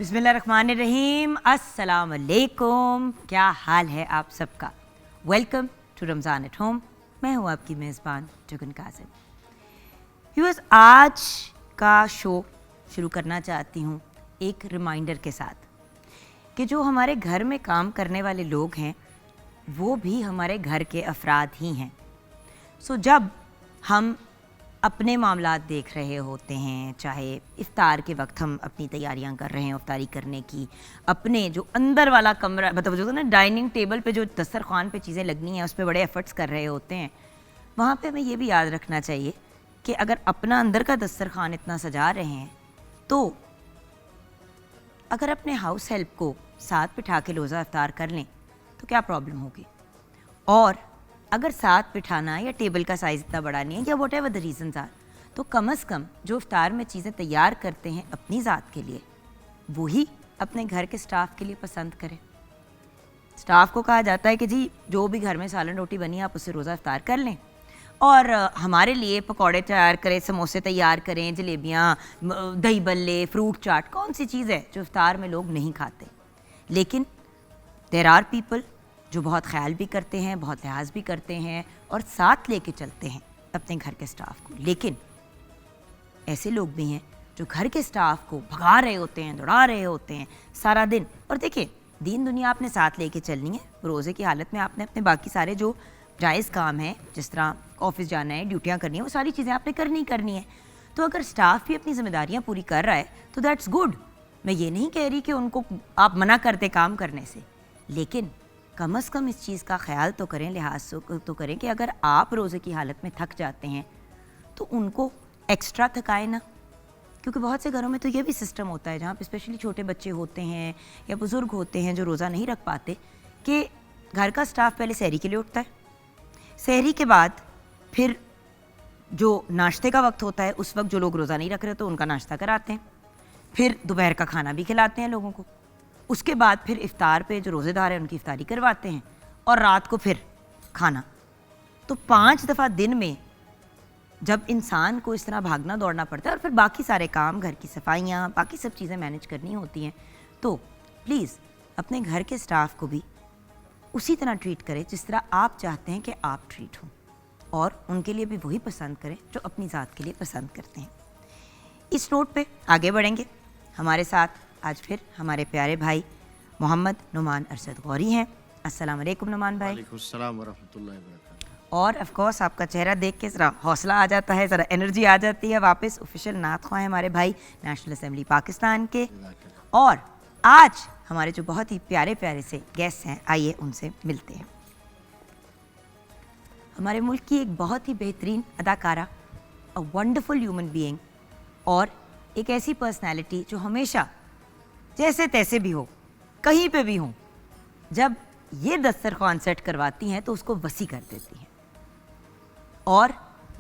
बिस्मिल्लाहिर्रहमानिर्रहीम, अस्सलाम वालेकुम। क्या हाल है आप सबका? Welcome to Ramzan at home. मैं हूँ आपकी मेज़बान जुगन कासिम। व्यूअर्स, आज का शो शुरू करना चाहती हूँ एक रिमाइंडर के साथ कि जो हमारे घर में काम करने वाले लोग हैं वो भी हमारे घर के अफराद ही हैं। सो जब हम अपने मामलात देख रहे होते हैं, चाहे इफ्तार के वक्त हम अपनी तैयारियां कर रहे हैं इफ्तारी करने की, अपने जो अंदर वाला कमरा मतलब जो ना डाइनिंग टेबल पे जो दस्तरखान पे चीज़ें लगनी हैं उस पर बड़े एफर्ट्स कर रहे होते हैं, वहाँ पे हमें ये भी याद रखना चाहिए कि अगर अपना अंदर का दस्तरखान इतना सजा रहे हैं तो अगर अपने हाउस हेल्प को साथ बिठा के रोज़ा इफ्तार कर लें तो क्या प्रॉब्लम होगी। और अगर साथ बिठाना या टेबल का साइज़ इतना बड़ा नहीं है या whatever the reasons are, तो कम अज़ कम जो इफ्तार में चीज़ें तैयार करते हैं अपनी ज़ात के लिए वही अपने घर के स्टाफ के लिए पसंद करें। स्टाफ को कहा जाता है कि जी जो भी घर में सालन रोटी बनी आप उससे रोज़ा इफ्तार कर लें, और हमारे लिए पकौड़े तैयार करें, समोसे तैयार करें, जलेबियाँ, दही बल्ले, फ्रूट चाट, कौन सी चीज़ है जो इफ्तार में लोग नहीं खाते। लेकिन देयर आर पीपल जो बहुत ख्याल भी करते हैं, बहुत लिहाज भी करते हैं और साथ लेके चलते हैं अपने घर के स्टाफ को। लेकिन ऐसे लोग भी हैं जो घर के स्टाफ को भगा रहे होते हैं, दौड़ा रहे होते हैं सारा दिन। और देखिए, दीन दुनिया आपने साथ लेके चलनी है। रोज़े की हालत में आपने अपने बाकी सारे जो जायज़ काम हैं, जिस तरह ऑफिस जाना है, ड्यूटियाँ करनी है, वो सारी चीज़ें आपने करनी है। तो अगर स्टाफ भी अपनी जिम्मेदारियाँ पूरी कर रहा है तो दैट्स गुड। मैं ये नहीं कह रही कि उनको आप मना करते काम करने से, लेकिन कम अज़ कम इस चीज़ का ख्याल तो करें, लिहाज तो करें कि अगर आप रोज़े की हालत में थक जाते हैं तो उनको एक्स्ट्रा थकाए ना। क्योंकि बहुत से घरों में तो ये भी सिस्टम होता है जहाँ पे स्पेशली छोटे बच्चे होते हैं या बुज़ुर्ग होते हैं जो रोज़ा नहीं रख पाते, कि घर का स्टाफ पहले सहरी के लिए उठता है, सहरी के बाद फिर जो नाश्ते का वक्त होता है उस वक्त जो लोग रोज़ा नहीं रख रहे तो उनका नाश्ता कराते हैं, फिर दोपहर का खाना भी खिलाते हैं लोगों को, उसके बाद फिर इफ्तार पे जो रोज़ेदार हैं उनकी इफ्तारी करवाते हैं, और रात को फिर खाना। तो 5 दफ़ा दिन में जब इंसान को इस तरह भागना दौड़ना पड़ता है और फिर बाकी सारे काम, घर की सफाइयाँ, बाकी सब चीज़ें मैनेज करनी होती हैं, तो प्लीज़ अपने घर के स्टाफ को भी उसी तरह ट्रीट करें जिस तरह आप चाहते हैं कि आप ट्रीट हों, और उनके लिए भी वही पसंद करें जो अपनी ज़ात के लिए पसंद करते हैं। इस नोट पे आगे बढ़ेंगे। हमारे साथ आज फिर हमारे प्यारे भाई मोहम्मद नुमान अरशद गौरी हैं। अस्सलाम वालेकुम नुमान भाई। वालेकुम अस्सलाम वरहमतुल्लाहि वबरकातुहू। और ऑफ कोर्स आपका चेहरा देख के ज़रा हौसला आ जाता है, ज़रा एनर्जी आ जाती है वापस। ऑफिशियल नात ख्वाह हैं हमारे भाई नेशनल असेंबली पाकिस्तान के, और आज हमारे जो बहुत ही प्यारे प्यारे से गेस्ट हैं, आइए उनसे मिलते हैं। हमारे मुल्क की एक बहुत ही बेहतरीन अदाकारा, अ वंडरफुल ह्यूमन बीइंग, और एक ऐसी पर्सनैलिटी जो हमेशा जैसे तैसे भी हो, कहीं पे भी हो, जब ये दस्तरखान सेट करवाती हैं तो उसको वसी कर देती हैं। और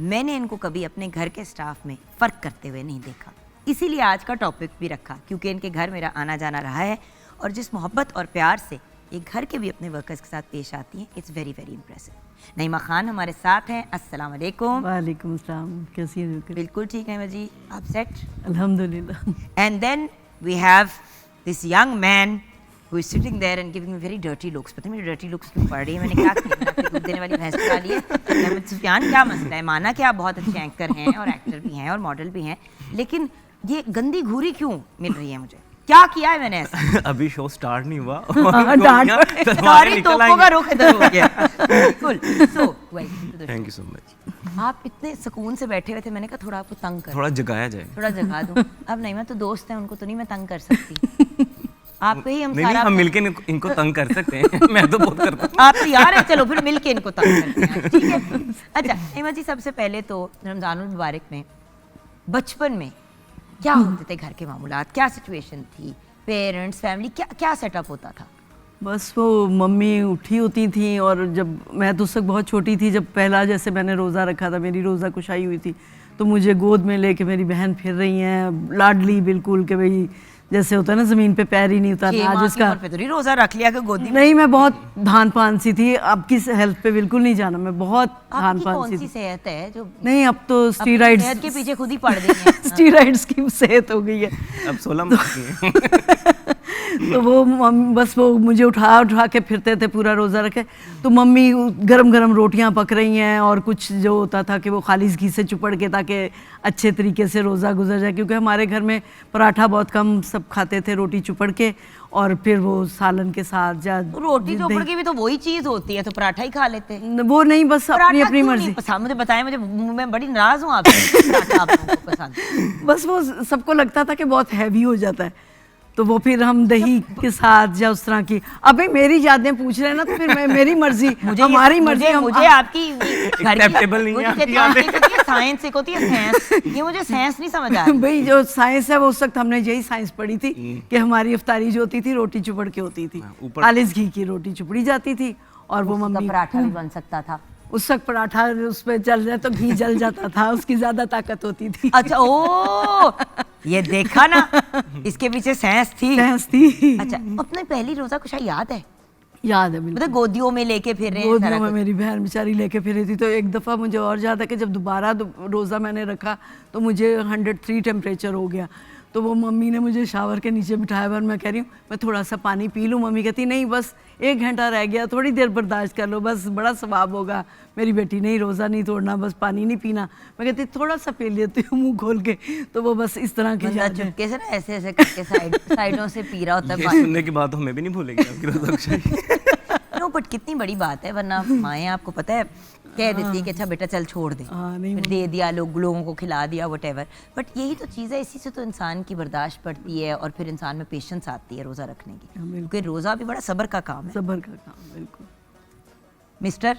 मैंने इनको कभी अपने घर के स्टाफ में फ़र्क करते हुए नहीं देखा, इसीलिए आज का टॉपिक भी रखा, क्योंकि इनके घर मेरा आना जाना रहा है और जिस मोहब्बत और प्यार से ये घर के भी अपने वर्कर्स के साथ पेश आती हैं, इट्स वेरी वेरी इंप्रेसिव। नईमा खान हमारे साथ हैं। अस्सलाम वालेकुम। वालेकुम सलाम। कैसी हैं? बिल्कुल ठीक है जी, आप सेट? अल्हम्दुलिल्लाह। And then we have this young man who is sitting there and giving me very dirty looks. पता नहीं मेरी dirty looks क्यों पड़ रही है, मैंने क्या किया? आपकी दूध देने वाली भैंस चुरा ली है। अहमद सुफियान, क्या मसला है? माना कि आप बहुत अच्छे एंकर हैं और एक्टर भी हैं और मॉडल भी हैं, लेकिन ये गंदी घूरी क्यों मिल रही है मुझे? क्या किया है मैंने ऐसा? अभी शो स्टार्ट नहीं हुआ। सारी तोपों का रुख इधर हो गया। बिल्कुल। So welcome to the show. Thank you so much. आप इतने सुकून से बैठे हुए थे, मैंने कहा थोड़ा आपको तंग कर, थोड़ा जगाया जाए, थोड़ा जगा दूं। अब नहीं, मैं तो दोस्त हैं, उनको तो नहीं मैं तंग कर सकती। आपको ही हम नहीं, सारा हम मिलके इनको तंग कर सकते हैं। मैं तो बहुत करता हूँ। आप तो यार है, चलो फिर मिलके इनको तंग करते हैं, ठीक है? अच्छा नईमा जी, सबसे पहले तो रमज़ानुल मुबारक में बचपन में क्या होते थे घर के मामूलात? क्या सिचुएशन थी? पेरेंट्स, फैमिली, क्या सेटअप होता था? बस वो मम्मी उठी होती थी, और जब मैं तो उस वक्त बहुत छोटी थी, जब पहला जैसे मैंने रोज़ा रखा था, मेरी रोज़ा कुशाई हुई थी, तो मुझे गोद में लेके मेरी बहन फिर रही हैं, लाडली बिल्कुल, कि भाई जैसे होता है ना ज़मीन पे पैर ही नहीं उतारना। आज इसका रोज़ा रख लिया कि गोदी में? नहीं, मैं बहुत धान पान सी थी, आपकी हेल्थ पे बिल्कुल नहीं जाना, मैं बहुत धान पान सी थी। सेहत है जो नहीं, अब तो स्टीरॉइड्स सेहत के पीछे खुद ही पड़ गई है। स्टीरॉइड्स की सेहत हो गई है। अब 16 माह की है। तो वो बस वो मुझे उठा के फिरते थे पूरा रोज़ा रखे। तो मम्मी गरम गरम रोटियां पक रही हैं और कुछ जो होता था कि वो खालिस घी से चुपड़ के ताकि अच्छे तरीके से रोज़ा गुजर जाए, क्योंकि हमारे घर में पराठा बहुत कम सब खाते थे, रोटी चुपड़ के और फिर वो सालन के साथ या रोटी चोपड़ की भी तो वही चीज होती है, तो पराठा ही खा लेते हैं। वो नहीं, बस अपनी पराठा अपनी क्यों मर्जी। नहीं पसंद? मुझे बताएं, मैं बड़ी नाराज हूँ आपसे। पराठा आप लोगों को पसंद? बस वो सबको लगता था कि बहुत हैवी हो जाता है, तो वो फिर हम दही के साथ या उस तरह की। अभी मेरी यादें पूछ रहे हैं ना, तो फिर मेरी मर्जी, हमारी मर्जी। मुझे आपकी Acceptable नहीं है आपकी यादें। साइंस एक होती है साइंस, ये मुझे साइंस नहीं समझ आ रही। भाई जो साइंस है वो उस वक्त हमने यही साइंस पढ़ी थी कि हमारी इफ्तारी जो होती थी रोटी चुपड़ के होती थी, खालिस घी की रोटी चुपड़ी जाती थी और वो उसका मम्मी पराठा भी बन सकता था। उस वक्त पराठा उसमें जल जाए तो घी जल जाता था, उसकी ज्यादा ताकत होती थी। अच्छा, ओ ये देखा ना, इसके पीछे साइंस थी। साइंस थी। अच्छा, अपनी पहली रोजा कुछ याद है? याद है बिल्कुल। मतलब गोदियों में लेके फिर रहे हैं गोदियों सारा में कुछ। मेरी बहन बेचारी लेके फिरी थी। तो एक दफ़ा मुझे और याद है कि जब दोबारा रोज़ा मैंने रखा तो मुझे 103 टेम्परेचर हो गया। तो वो मम्मी ने मुझे शावर के नीचे बिठाया और मैं कह रही हूँ मैं थोड़ा सा पानी पी लूँ। मम्मी कहती नहीं, बस 1 घंटा रह गया, थोड़ी देर बर्दाश्त कर लो, बस बड़ा सवाब होगा। मेरी बेटी नहीं, रोज़ा नहीं तोड़ना, बस पानी नहीं पीना। मैं कहती थोड़ा सा पी लेती हूँ मुँह खोल के। तो वो बस इस तरह की बंदा याद है। चुपके से ना ऐसे ऐसे करके साइडों से पी रहा होता है ये पानी। सुनने के बाद तो हमें भी नहीं भूलेंगे आपकी रोज़ा खुशाई। नो, बट कितनी बड़ी बात है, वरना माएँ आपको पता है कह देती है कि अच्छा बेटा चल छोड़ दे, हाँ, नहीं, फिर दे दिया, लोगों को खिला दिया, वटेवर। बट यही तो चीज़ है, इसी से तो इंसान की बर्दाश्त पड़ती है और फिर इंसान में पेशेंस आती है रोज़ा रखने की, क्योंकि रोज़ा भी बड़ा सब्र का काम है। सब्र का काम, बिल्कुल। मिस्टर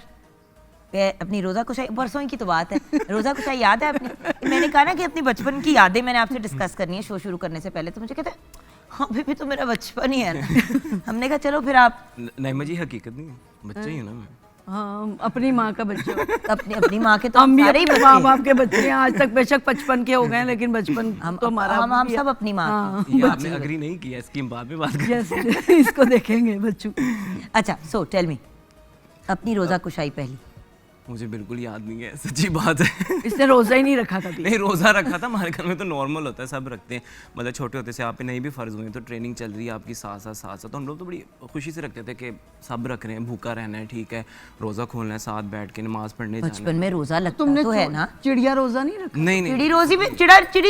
अपनी रोज़ा कुशाई, परसों की तो बात है, रोज़ा कुशाई याद है अपनी? मैंने कहा ना कि अपनी बचपन की यादें मैंने आपसे डिस्कस करनी है शो शुरू करने से पहले, तो मुझे कहते हैं हाँ अभी भी तो मेरा बचपन ही है ना। हमने कहा चलो फिर आप नहीं जी, हकीकत नहीं है, बच्चा ही हूँ ना मैं। हाँ, अपनी माँ का बच्चा। अपनी माँ के तो हम भी सारे ही अपने बच्चे माँ हैं। बाप के बच्चे हैं, आज तक बेशक 55 के हो गए हैं, लेकिन बचपन तो हमारा हम भी है। सब अपनी माँ के। ये आपने अग्री नहीं किया, इसकी हम बाद में बात करें। Yes, इसको देखेंगे बच्चों। अच्छा, सो टेल मी, अपनी रोज़ा कुशाई पहली। मुझे बिल्कुल याद नहीं है, सच्ची बात है। इसने रोजा ही नहीं रखा कभी। नहीं, रोज़ा रखा था, हमारे घर में तो नॉर्मल होता है, सब रखते हैं। मतलब छोटे होते से आप पे नहीं भी फ़र्ज़ हुए तो ट्रेनिंग चल रही है आपकी साथ साथ, तो हम लोग तो बड़ी खुशी से रखते थे कि सब रख रहे हैं, भूखा रहना है, ठीक है, रोज़ा खोलना है, साथ बैठ के नमाज़ पढ़ने जाना है। बचपन में रोज़ा लगता तुमने तो है ना? चिड़िया रोजा नहीं रखा? नहीं नहीं चिड़ी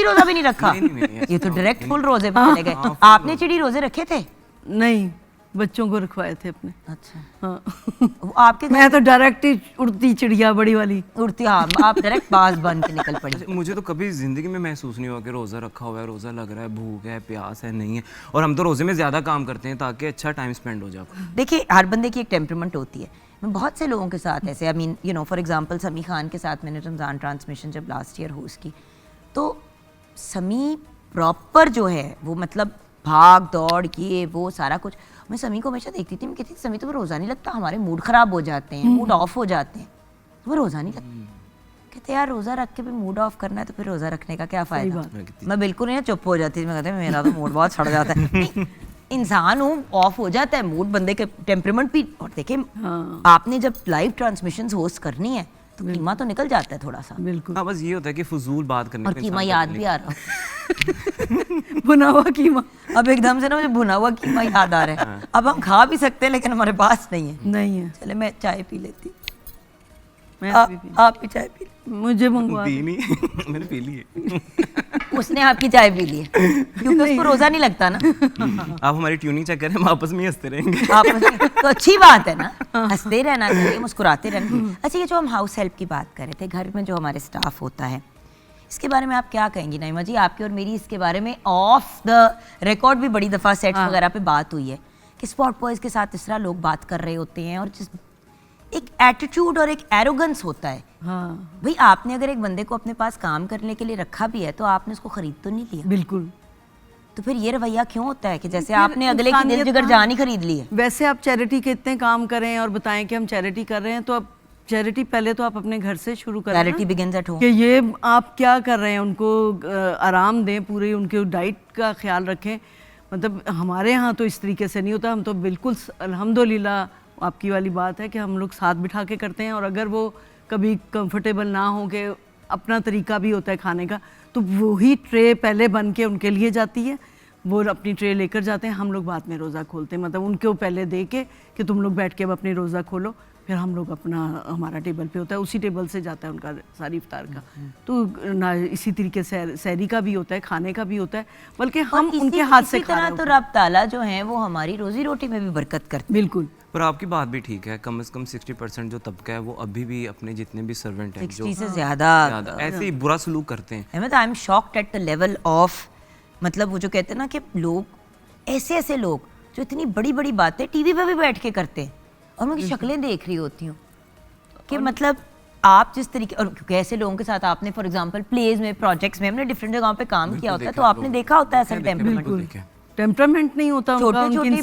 रोज़ा भी नहीं रखा? नहीं, ये तो डायरेक्ट फुल रोज़े पे चले गए। आपने चिड़ी रोज़े रखे थे? नहीं, बच्चों को रखवाए थे अपने। अच्छा, हाँ। वो आपके मैं तो डायरेक्ट ही उड़ती चिड़िया बड़ी वाली। उड़ती, हाँ, आप डायरेक्ट बाज बन के निकल पड़ी। मुझे तो कभी ज़िंदगी में महसूस नहीं हुआ कि रोज़ा रखा हुआ है, रोज़ा लग रहा है, भूख है, प्यास है, नहीं है। और हम तो रोज़े में ज़्यादा काम करते हैं ताकि अच्छा टाइम स्पेंड हो जाए। देखिए, हर बंदे की एक टेम्परामेंट होती है। मैं बहुत से लोगों के साथ ऐसे, I mean you know, for example समी खान के साथ मैंने रमज़ान ट्रांसमिशन जब लास्ट ईयर होस्ट की, तो समी प्रॉपर जो है वो मतलब भाग दौड़ ये वो सारा कुछ, मैं समी को हमेशा देखती थी, मैं कहती थी समी तो वो रोज़ा नहीं लगता, हमारे मूड ख़राब हो जाते हैं, मूड ऑफ हो जाते हैं, वो रोज़ा नहीं लगता। कहते यार रोज़ा रख के भी मूड ऑफ करना है तो फिर रोज़ा रखने का क्या फ़ायदा? मैं बिल्कुल नहीं, चुप हो जाती थी, मैं कहती मेरा तो मूड बहुत सड़ जाता है। नहीं, इंसान हूँ, ऑफ हो जाता है मूड, बंदे के टेम्परामेंट भी। और देखिए, आपने जब लाइव ट्रांसमिशंस होस्ट करनी है तो कीमा तो निकल जाता है थोड़ा सा। बिल्कुल। हाँ, बस ये होता है कि फजूल बात करने और पे कीमा इंसान याद करने भी आ रहा। भुना हुआ कीमा। अब एकदम से ना मुझे भुना हुआ कीमा याद आ रहा है। अब हम खा भी सकते हैं लेकिन हमारे पास नहीं है। नहीं है। चले मैं चाय पी लेती। मैं आप अभी भी- आप भी चाय पी ली। मुझे मंगवा पी नहीं। मैंने पी ली है। उसने आपकी चाय पी ली है क्योंकि उसको रोज़ा नहीं लगता ना। आप हमारी ट्यूनिंग चेक करें, हम आपस में ही हंसते रहेंगे। आप तो अच्छी बात है ना, हंसते रहना चाहिए, मुस्कुराते रहना। अच्छा, ये जो हम हाउस हेल्प की बात कर रहे थे, घर में जो हमारे स्टाफ होता है, इसके बारे में आप क्या कहेंगी नाइमा जी? आपकी और मेरी इसके बारे में ऑफ द रिकॉर्ड भी बड़ी दफ़ा सेट्स वगैरह पे बात हुई है कि स्पॉट बॉयज़ के साथ इस तरह लोग बात कर रहे होते हैं और जिस एक एटीट्यूड और एक एरोगेंस होता है। हाँ, भाई आपने अगर एक बंदे को अपने पास काम करने के लिए रखा भी है तो आपने उसको खरीद तो नहीं लिया, बिल्कुल। तो फिर ये रवैया क्यों होता है कि जैसे आपने अगले की दिल जिगर जान ही खरीद ली है? वैसे आप चैरिटी के इतने काम करें और बताएं कि हम चैरिटी कर रहे हैं, तो अब चैरिटी पहले तो आप अपने घर से शुरू करें चैरिटी बिगिंस एट होम। कि ये आप क्या कर रहे हैं, उनको आराम दें, पूरी उनके डाइट का ख्याल रखें। मतलब हमारे यहाँ तो इस तरीके से नहीं होता, हम तो बिल्कुल अल्हम्दुलिल्लाह आपकी वाली बात है कि हम लोग साथ बिठा के करते हैं। और अगर वो कभी कंफर्टेबल ना हो कि अपना तरीका भी होता है खाने का, तो वही ट्रे पहले बन के उनके लिए जाती है, वो अपनी ट्रे लेकर जाते हैं, हम लोग बाद में रोज़ा खोलते हैं, मतलब उनको पहले दे के कि तुम लोग बैठ के अब अपनी रोज़ा खोलो, फिर हम लोग अपना हमारा टेबल पे होता है, उसी टेबल से जाता है उनका सारी इफ्तार का। तो ना इसी तरीके से सहरी का भी होता है, खाने का भी होता है, बल्कि हम उनके हाथ से खा रहे तो रब ताला जो है वो हमारी रोजी रोटी में भी बरकत करते हैं। बिल्कुल। पर आपकी बात भी ठीक है, कम से कम 60% जो तबका है वो अभी भी अपने जितने भी सर्वेंट हैं 60 से ज़्यादा ऐसे ही बुरा सलूक करते हैं। Ahmad, I am shocked at the level of, मतलब वो जो कहते हैं ना कि लोग ऐसे लोग जो इतनी बड़ी बड़ी बातें टीवी पे भी बैठ के करते हैं और मैं उनकी शक्लें देख रही होती हूँ कि मतलब आप जिस तरीके, और क्योंकि ऐसे लोगों के साथ आपने फॉर एग्जांपल प्लेज में, प्रोजेक्ट्स में, हमने डिफरेंट जगहों पे काम किया होता है, तो आपने देखा होता है असल टेम्परामेंट, टेम्परामेंट नहीं होता उनका, छोटे छोटे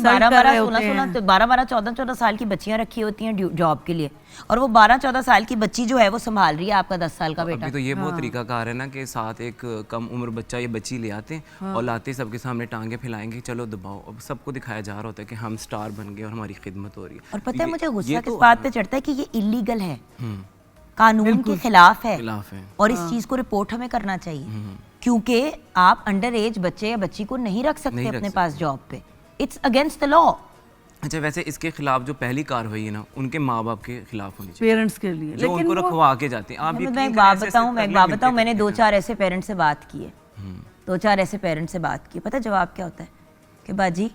12-12 14 साल की बच्चियां रखी होती हैं जॉब के लिए, और वो 12-14 साल की बच्ची जो है वो संभाल रही है आपका 10 साल का बेटा। अभी तो ये बहुत तरीका कार है ना कि साथ एक कम उम्र बच्चा या बच्ची ले आते हैं और लाते सबके सामने टांगे फैलाएंगे, चलो दबाओ, अब सबको दिखाया जा रहा होता है कि हम स्टार बन गए और हमारी खिदमत हो रही है। और पता है मुझे गुस्सा किस बात पे चढ़ता है कि ये इलीगल है, कानून के खिलाफ है, और इस चीज को रिपोर्ट हमें करना चाहिए, क्योंकि आप अंडर एज बच्चे या बच्ची को नहीं रख सकते अपने पास जॉब पे, इट्स अगेंस्ट द लॉ। अच्छा, वैसे इसके खिलाफ जो पहली कार्रवाई है ना, उनके माँ बाप के खिलाफ होनी चाहिए, पेरेंट्स के लिए, जो उनको रखवा के जाते हैं। आप मैं एक बात बताऊं, मैंने 2-4 ऐसे पेरेंट्स से बात की है, 2-4 ऐसे पेरेंट्स से बात की, पता जवाब क्या होता है कि बाजी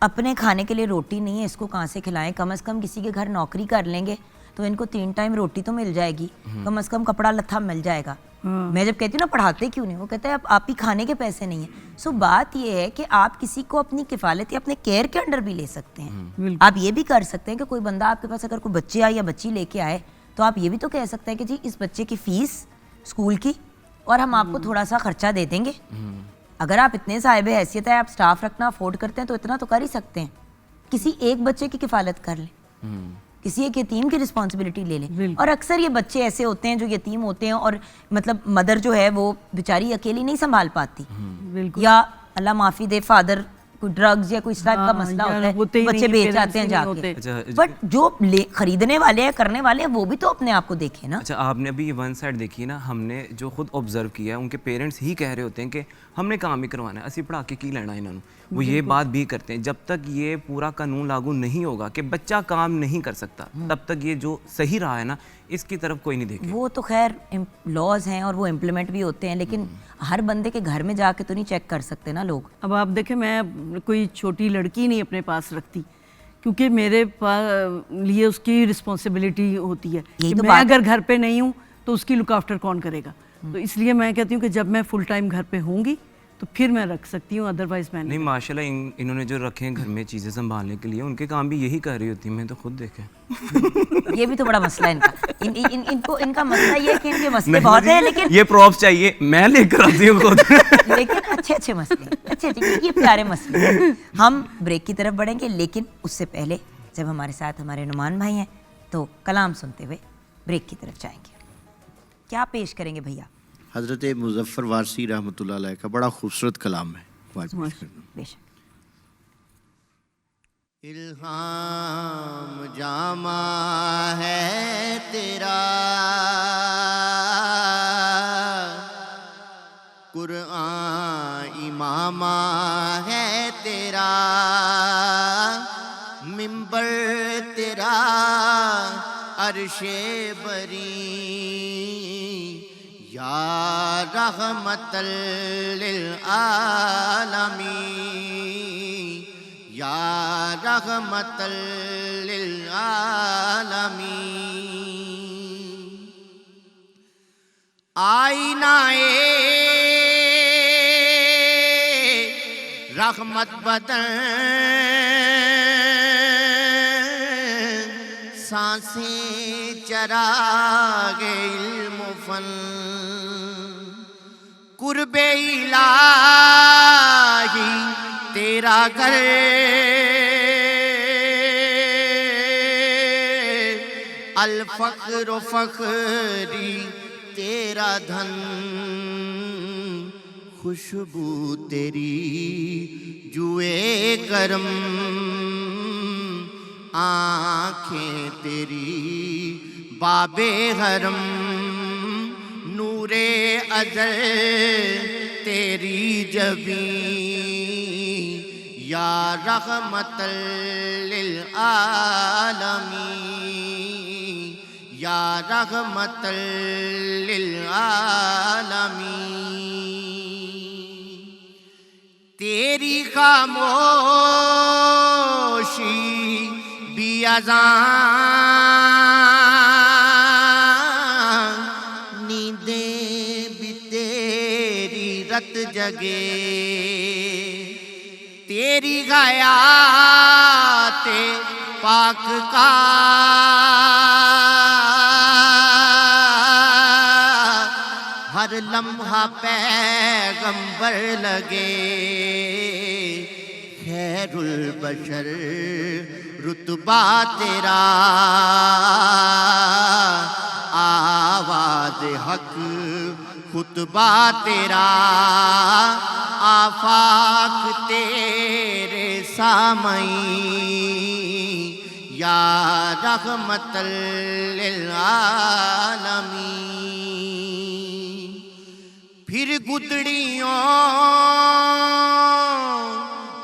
अपने खाने के लिए रोटी नहीं है, इसको कहाँ से खिलाएं, कम से कम किसी के घर नौकरी कर लेंगे तो इनको 3 टाइम रोटी तो मिल जाएगी, कम से कम कपड़ा लत्था मिल जाएगा। मैं जब कहती हूँ ना पढ़ाते क्यों नहीं, वो कहते हैं आप ही खाने के पैसे नहीं है। सो बात ये है कि आप किसी को अपनी किफ़ालत या अपने केयर के अंडर भी ले सकते हैं। आप ये भी कर सकते हैं कि कोई बंदा आपके पास अगर कोई बच्चे आए या बच्ची लेके आए तो आप ये भी तो कह सकते हैं कि जी इस बच्चे की फीस स्कूल की और हम आपको थोड़ा सा खर्चा दे देंगे। अगर आप इतने साहिब हैसियत है, आप स्टाफ रखना अफोर्ड करते हैं तो इतना तो कर ही सकते हैं, किसी एक बच्चे की किफ़ालत कर लें, किसी एक यतीम की रिस्पॉन्सिबिलिटी ले लें। और अक्सर ये बच्चे ऐसे होते हैं जो यतीम होते हैं और मतलब मदर जो है वो बेचारी अकेली नहीं संभाल पाती, या अल्लाह माफ़ी दे फादर कोई ड्रग्स या कोई इस टाइप का मसला होता है, बच्चे बेच जाते हैं जाके। बट जो खरीदने वाले हैं, करने वाले हैं, वो भी तो अपने आप को देखें ना। अच्छा, आपने अभी ये वन साइड देखी ना, हमने जो खुद ऑब्जर्व किया है, उनके पेरेंट्स ही कह रहे होते हैं कि हमने काम ही करवाना है, असी पढ़ा के की लेना इन्होंने, वो ये बात भी करते हैं। जब तक ये पूरा कानून लागू नहीं होगा कि बच्चा काम नहीं कर सकता, तब तक ये जो सही रहा है ना, इसकी तरफ कोई नहीं देखे। वो तो खैर लॉज हैं और वो इम्प्लीमेंट भी होते हैं, लेकिन हर बंदे के घर में जाके तो नहीं चेक कर सकते ना लोग। अब आप देखें, मैं कोई छोटी लड़की नहीं अपने पास रखती, क्योंकि मेरे पास लिए उसकी रिस्पॉन्सिबिलिटी होती है कि मैं अगर घर पे नहीं हूँ तो उसकी लुक आफ्टर कौन करेगा। तो इसलिए मैं कहती हूँ कि जब मैं फुल टाइम घर पे होंगी तो फिर मैं रख सकती हूँ, अदरवाइज मैं नहीं। माशाल्लाह इन्होंने जो रखे हैं घर में चीज़ें संभालने के लिए, उनके काम भी यही कर रही होती है, मैं तो खुद देखे। ये भी तो बड़ा मसला है इनका। इनको इनका मसला ये है कि इनके मसले बहुत है, लेकिन ये प्रॉप्स चाहिए, मैं लेकर आती हूँ खुद। लेकिन अच्छे मसले, अच्छे ये प्यारे मसले। हम ब्रेक की तरफ बढ़ेंगे, लेकिन उससे पहले जब हमारे साथ हमारे नुमान भाई हैं तो कलाम सुनते हुए ब्रेक की तरफ जाएंगे। क्या पेश करेंगे भैया? हज़रत मुज़फ़्फ़र वारसी रहमतुल्लाह अलैह का बड़ा खूबसूरत कलाम है, बेशक। इल्हाम जामा है तेरा, कुरआन इमामा है तेरा, मिंबर तेरा अर्शे बरी, या रहमतल लिल आलमीन, या रहमतल लिल आलमीन। आईनाए रहमत बदन, सांसें चरागे इल्म फन, कुर्बे इलाही तेरा घर, अल फख्र फख्री तेरा धन, खुशबू तेरी जुए करम, आँखें तेरी बाबे हरम, नूरे अज़ल तेरी जबी या रहमतल लिल आलमीन या रहमतल लिल आलमीन। तेरी खामोशी भी अज़ान, नींदें भी तेरी रत जगे। तेरी हयात पाक का हर लम्हा पैगंबर लगे। खैरुल बशर रुतबा तेरा, आवाज़ हक खुतबा तेरा। आफाक तेरे सामईं या रहमतल लिल आलमीन। फिर गुदड़ियों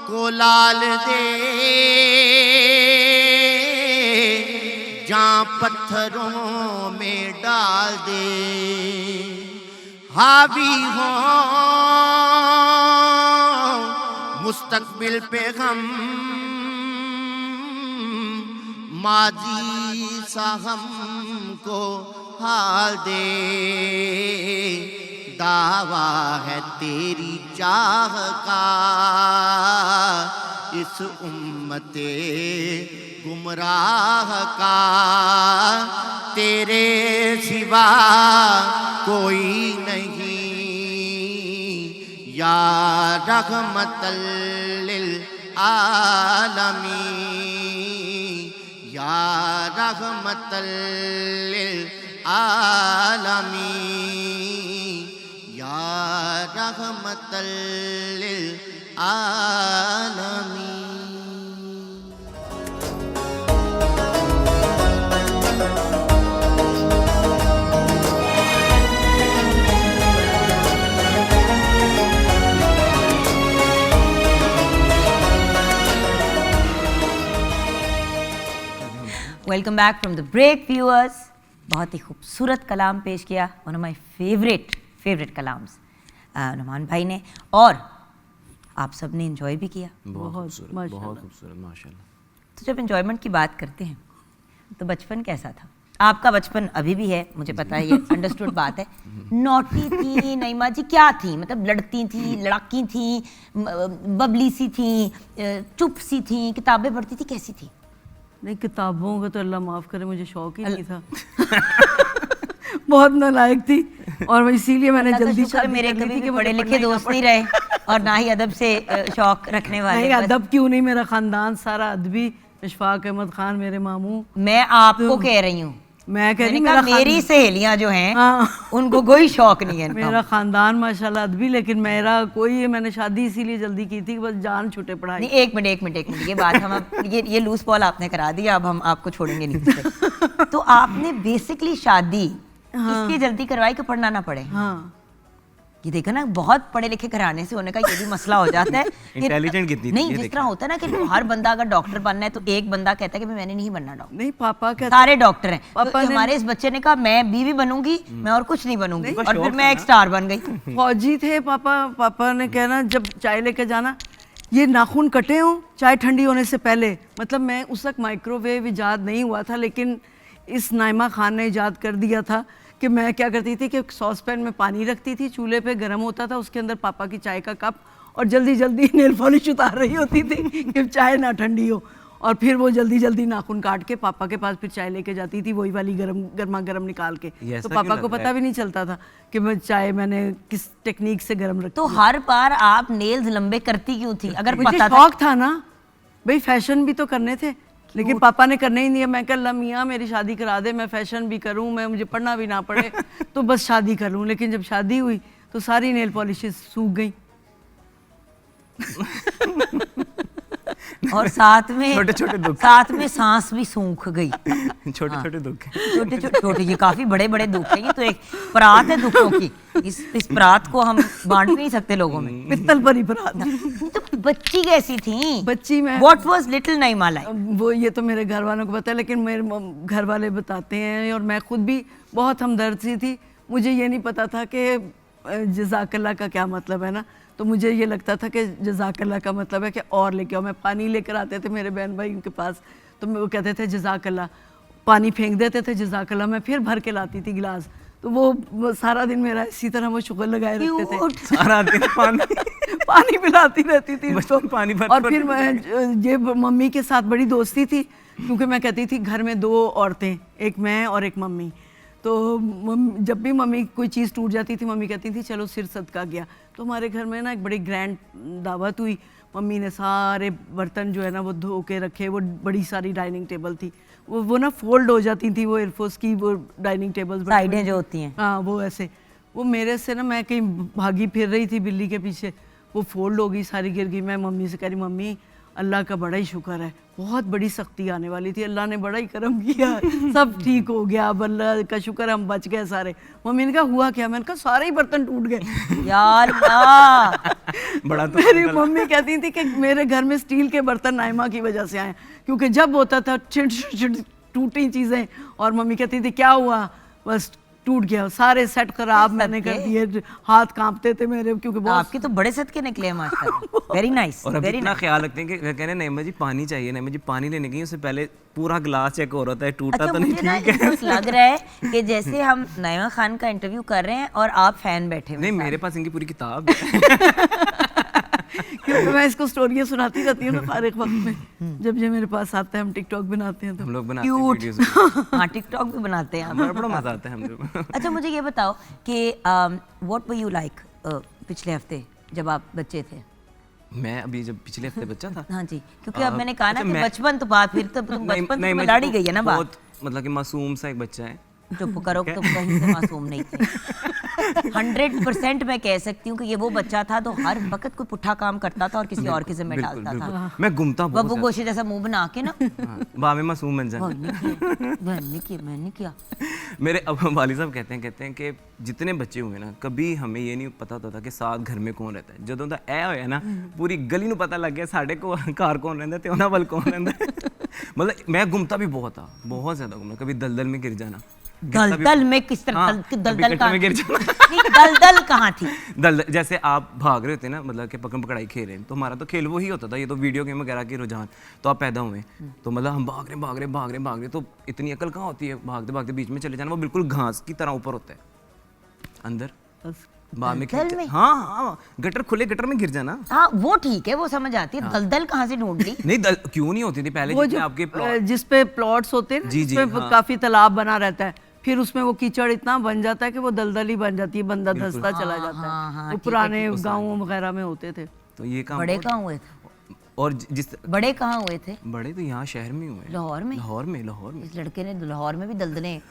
को लाल दे, जहाँ पत्थरों में डाल दे। हावी हो मुस्तकबिल पे हम, माजी सा हमको हाल दे। दावा है तेरी चाह का इस उम्मते गुमराह का। तेरे सिवा कोई नहीं या रहमतल लिल आलमीन या रहमतल लिल आलमीन या रहमतल लिल आलमीन। Welcome back from the break viewers. बहुत ही खूबसूरत कलाम पेश किया, वन ऑफ माई फेवरेट कलाम्स नुमान भाई ने, और आप सब ने इन्जॉय भी किया। बहुत खूबसूरत माशाल्लाह। तो जब इन्जॉयमेंट की बात करते हैं तो बचपन कैसा था आपका? बचपन अभी भी है, मुझे पता है, ये अंडरस्टूड बात है। नॉटी थी नईमा जी, क्या थी? मतलब लड़ती थी, लड़ाकी थी, बबली सी थी, चुप सी थी, किताबें पढ़ती थी, कैसी थी? नहीं, किताबों का तो अल्लाह माफ़ करे, मुझे शौक ही नहीं था। बहुत नालायक थी, और इसीलिए मैंने जल्दी शादी मेरे कभी भी पढ़े लिखे दोस्त नहीं रहे और ना ही अदब से शौक रखने वाले। नहीं, अदब क्यों नहीं, मेरा खानदान सारा अदबी। इशफाक अहमद खान मेरे मामू। मैं आपको कह रही हूँ, मैं कह रही मेरी सहेलियां जो हैं हाँ। उनको कोई शौक नहीं है। मेरा खानदान माशाल्लाह अदबी, लेकिन मेरा कोई, मैंने शादी इसीलिए जल्दी की थी कि बस जान छूटे पढ़ाई। नहीं, एक मिनट, ये बात हम अब ये लूज बॉल आपने करा दिया, अब हम आपको छोड़ेंगे नहीं से। तो आपने बेसिकली शादी इसलिए जल्दी करवाई कि पढ़ना ना पड़े। हाँ, ये देखो ना, बहुत पढ़े लिखे घराने से होने का ये भी मसला हो जाता है। इंटेलिजेंट कितनी थी नहीं, ये जिस तरह होता है ना कि हर बंदा अगर डॉक्टर बनना है तो एक बंदा कहता है कि मैंने नहीं बनना डॉक्टर। नहीं, पापा कहते सारे डॉक्टर हैं। पापा तो ने- हमारे इस बच्चे ने कहा मैं बीवी बनूंगी, मैं और कुछ नहीं बनूंगी, और फिर मैं एक स्टार बन गई। फौजी थे पापा। पापा ने कहना जब चाय लेके जाना, ये नाखून कटे हों चाय ठंडी होने से पहले। मतलब मैं उस वक्त माइक्रोवेव इजाद नहीं हुआ था, लेकिन इस नाइमा खान ने इजाद कर दिया था कि मैं क्या करती थी कि सॉस पैन में पानी रखती थी, चूल्हे पे गर्म होता था, उसके अंदर पापा की चाय का कप, और जल्दी जल्दी नेल पॉलिश उतार रही होती थी कि चाय ना ठंडी हो, और फिर वो जल्दी जल्दी नाखून काट के पापा के पास फिर चाय लेके जाती थी, वही वाली गर्मा गर्म निकाल के। तो पापा को पता भी नहीं चलता था कि मैं चाय मैंने किस टेक्निक से गर्म रखी। तो हर बार आप नेल्स लंबे करती क्यों थी? अगर मुझे पता था। शौक था ना भाई, फैशन भी तो करने थे, लेकिन पापा ने करने ही नहीं है। मैं कह अल्लाह मियाँ मेरी शादी करा दे, मैं फैशन भी करूँ, मैं मुझे पढ़ना भी ना पड़े, तो बस शादी कर लूँ। लेकिन जब शादी हुई तो सारी नेल पॉलिशेस सूख गई। और साथ में छोटे-छोटे दुख। साथ में सांस भी सूख गई। छोटे-छोटे दुख हैं। छोटे ये काफी बड़े बड़े दुख हैं, ये तो एक परात है दुखों की। इस परात को हम बांट भी नहीं सकते लोगों में। पित्तल परी परात। तो बच्ची कैसी थी? बच्ची मैं What was little Naima like? वो ये तो मेरे घर वालों को पता है, लेकिन मेरे घर वाले बताते हैं, और मैं खुद भी बहुत हमदर्द सी थी। मुझे ये नहीं पता था कि जज़ाकल्लाह का क्या मतलब है ना, तो मुझे ये लगता था कि जज़ाकल्लाह का मतलब है कि और लेके आओ। मैं पानी लेकर आते थे मेरे बहन भाई उनके पास, तो वो कहते थे जज़ाकल्लाह, पानी फेंक देते थे जज़ाकल्लाह, मैं फिर भर के लाती थी गिलास। तो वो सारा दिन मेरा इसी तरह वो शुगर लगाए रखते थे, सारा दिन पानी पानी पिलाती रहती थी बचपन पानी भर और फिर मैं ये मम्मी के साथ बड़ी दोस्ती थी, क्योंकि मैं कहती थी घर में 2 औरतें, एक मैं और एक मम्मी। तो जब भी मम्मी कोई चीज़ टूट जाती थी, मम्मी कहती थी चलो सिर सदका गया। तो हमारे घर में ना एक बड़ी ग्रैंड दावत हुई। मम्मी ने सारे बर्तन जो है ना वो धो के रखे, वो बड़ी सारी डाइनिंग टेबल थी, वो ना फोल्ड हो जाती थी, वो एयरफोर्स की वो डाइनिंग टेबल साइडें जो होती हैं, हाँ वो ऐसे। वो मेरे से ना, मैं कहीं भागी फिर रही थी बिल्ली के पीछे, वो फोल्ड हो गई, सारी गिर गई। मैं मम्मी से कह रही, मम्मी अल्लाह का बड़ा ही शुक्र है, बहुत बड़ी सख्ती आने वाली थी, अल्लाह ने बड़ा ही करम किया, सब ठीक हो गया, अब अल्लाह का शुक्र हम बच गए सारे। मम्मी ने कहा हुआ क्या? मैंने कहा सारे ही बर्तन टूट गए। या अल्लाह। बड़ा तो मेरी मम्मी कहती थी कि मेरे घर में स्टील के बर्तन नाइमा की वजह से आए, क्योंकि जब होता था छिट टूटी चीज़ें, और मम्मी कहती थी क्या हुआ, बस टूट गया, सारे सेट खराब मैंने कर दिए, हाथ कांपते थे मेरे, क्योंकि बहुत आपके तो बड़े सदके निकले हैं माशाल्लाह। वेरी नाइस, और अब वेरी इतना नाइस। ख्याल रखते हैं कि कह रहे हैं नईमा जी पानी चाहिए, नईमा जी पानी लेने गई, उससे पहले पूरा गिलास चेक हो रहा था, टूटा अच्छा, तो नहीं मुझे ना ठीक है। लग रहा है कि जैसे हम नईमा खान का इंटरव्यू कर रहे हैं और आप फैन बैठे हुए नहीं, हैं मेरे पास इनकी पूरी किताब है। क्योंकि मैं इसको स्टोरियाँ सुनाती रहती हूँ ना फारिग वक्त में, जब ये मेरे पास आता है, हम टिकटॉक बनाते हैं तो। हम लोग बनाते हैं क्यूट। वीडियोस, हाँ, टिकटॉक भी बनाते हैं हम। बड़ा मजा आता है हम लोग। अच्छा, मुझे ये बताओ कि व्हाट वर यू लाइक पिछले हफ्ते जब आप बच्चे थे? मैं अभी जब पिछले हफ्ते बच्चा था, हाँ जी, क्योंकि अब मैंने कहा ना अच्छा, कि मैं- बचपन तो बात, फिर तो तुम नहीं- बचपन नहीं, तो मैं लड़ ही गई है ना बात। बहुत मतलब कि मासूम सा एक बच्चा है। चुप करो, तुम कहीं से मासूम नहीं थे। 100% मैं कह सकती हूँ कि ये वो बच्चा था तो हर वक्त कोई पुट्ठा काम करता था और किसी और के जिम्मे बिल्कुल, डालता था। बिल्कुल। मैं घूमता बहुत बब्बू गोशे जैसा मुंह बना के ना, बामे मासूम बन जाए। मैंने किया। मेरे अब वाली साहब कहते हैं कि जितने बच्चे हुए ना, कभी हमें ये नहीं पता होता था कि साथ घर में कौन रहता है। ਜਦੋਂ ਦਾ ਇਹ ਹੋਇਆ ਨਾ, पूरी गली ਨੂੰ पता लग गया ਸਾਡੇ को घर कौन रहता है ਤੇ ਉਹਨਾਂ ਵੱਲ कौन रहता है। मतलब मैं घूमता भी बहुत था, बहुत ज्यादा घूमना, कभी दलदल में गिर जाना। दलदल में किस तरह? हाँ, दलदल कभी कहाँ में गिर थी? जाना। नहीं, दलदल कहाँ थी? दलदल जैसे आप भाग रहे होते हैं ना, मतलब कि पकड़ पकड़ाई खेल रहे हैं, तो हमारा तो खेल वो ही होता था, ये तो वीडियो गेम वगैरह के रुझान तो आप पैदा हुए, तो मतलब हम भाग रहे, तो इतनी अकल कहाँ होती है, भागते भागते बीच में चले जाना। वो बिल्कुल घास की तरह ऊपर होता है, अंदर बाद में दलदल में? हाँ, गटर खुले गटर में गिर जाना। हाँ, वो ठीक है, वो समझ आती है। दलदल कहाँ से ढूंढ ली? नहीं, क्यों नहीं होती थी पहले, वो जितने जो आपके plot- जिस पे प्लॉट्स होते हैं ना, जी, जी, जिसमें हाँ। काफी तालाब बना रहता है, फिर उसमें वो कीचड़ इतना बन जाता है कि वो दलदल ही बन जाती है, बंदा धंसता चला जाता है। वो पुराने गाँवों वगैरह में होते थे। तो ये काम बड़े कहाँ हुए थे? और जिस बड़े कहाँ हुए थे? बड़े तो यहाँ शहर में हुए हैं। लाहौर में? लाहौर में इस लड़के ने लाहौर में भी दलदलें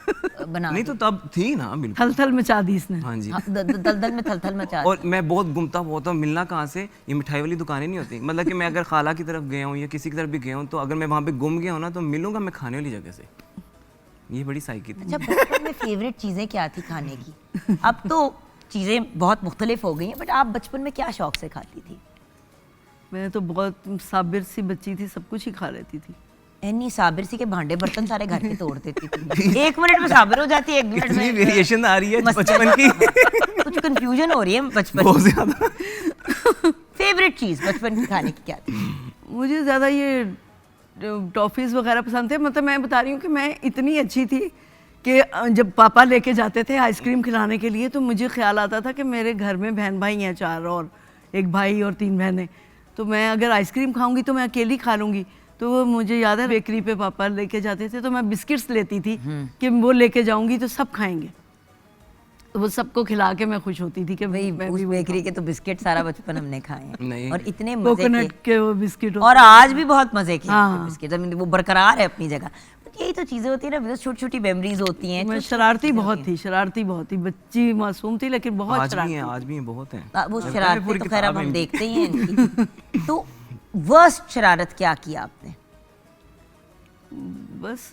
बना नहीं दी। तो तब थी ना, बिल्कुल। थल मचा दी इसने। हाँ जी। हाँ, दलदल में थल मचा और मैं बहुत घूमता बहुत हूँ, मिलना कहाँ से, ये मिठाई वाली दुकानें नहीं होती, मतलब कि मैं अगर खाला की तरफ गया हूँ या किसी की तरफ भी गया हूँ, तो अगर मैं वहाँ पे गुम गया हूँ ना, तो मिलूंगा मैं खाने वाली जगह से। ये बड़ी साइकी थी। अच्छा, बचपन में फेवरेट चीज़ें क्या थी खाने की? अब तो चीज़ें बहुत मुख्तलिफ हो गई हैं, बट आप बचपन में क्या शौक से खाती थी? मैं तो बहुत साबिर सी बच्ची थी, सब कुछ ही खा लेती थी। एनी साबिर सी के भांडे बर्तन सारे घर के तोड़ देती थी। 1 मिनट में साबिर हो जाती है, 1 मिनट इतनी में वेरिएशन आ रही है मस्त- बचपन की। कुछ कंफ्यूजन हो रही है बचपन बहुत की। ज्यादा। फेवरेट चीज़ बचपन की खाने की क्या थी? मुझे ज़्यादा ये टॉफ़ीज़ वगैरह पसंद थे। मतलब मैं बता रही हूँ कि मैं इतनी अच्छी थी कि जब पापा लेके जाते थे आइसक्रीम खिलाने के लिए, तो मुझे ख्याल आता था कि मेरे घर में बहन भाई हैं 4 और एक भाई और 3 बहनें, तो मैं अगर आइसक्रीम खाऊंगी तो मैं अकेली खा लूँगी। तो वो मुझे याद है बेकरी पे पापा लेके जाते थे, तो मैं बिस्किट्स लेती थी कि वो लेके जाऊंगी तो सब खाएंगे, तो वो सबको खिला के मैं खुश होती थी कि भाई मैं उस भी बेकरी के तो बिस्किट सारा बचपन हमने खाए हैं नहीं। और इतने मजे कोकोनट के, के वो बिस्किट और आज भी बहुत मजे के हाँ। बिस्किट, वो बरकरार है अपनी जगह। बट यही तो चीजें होती है ना, छोटी छोटी मेमोरीज होती हैं। मैं शरारती बहुत थी, शरारती बहुत थी, बच्ची मासूम थी लेकिन बहुत आज भी शरारती हैं, थी। आज भी हैं, बहुत हैं। वो मैं शरारतें पूरी तो खैर अब किताब हम है देखते ही हैं इनकी। तो वर्स्ट शरारत क्या किया आपने? बस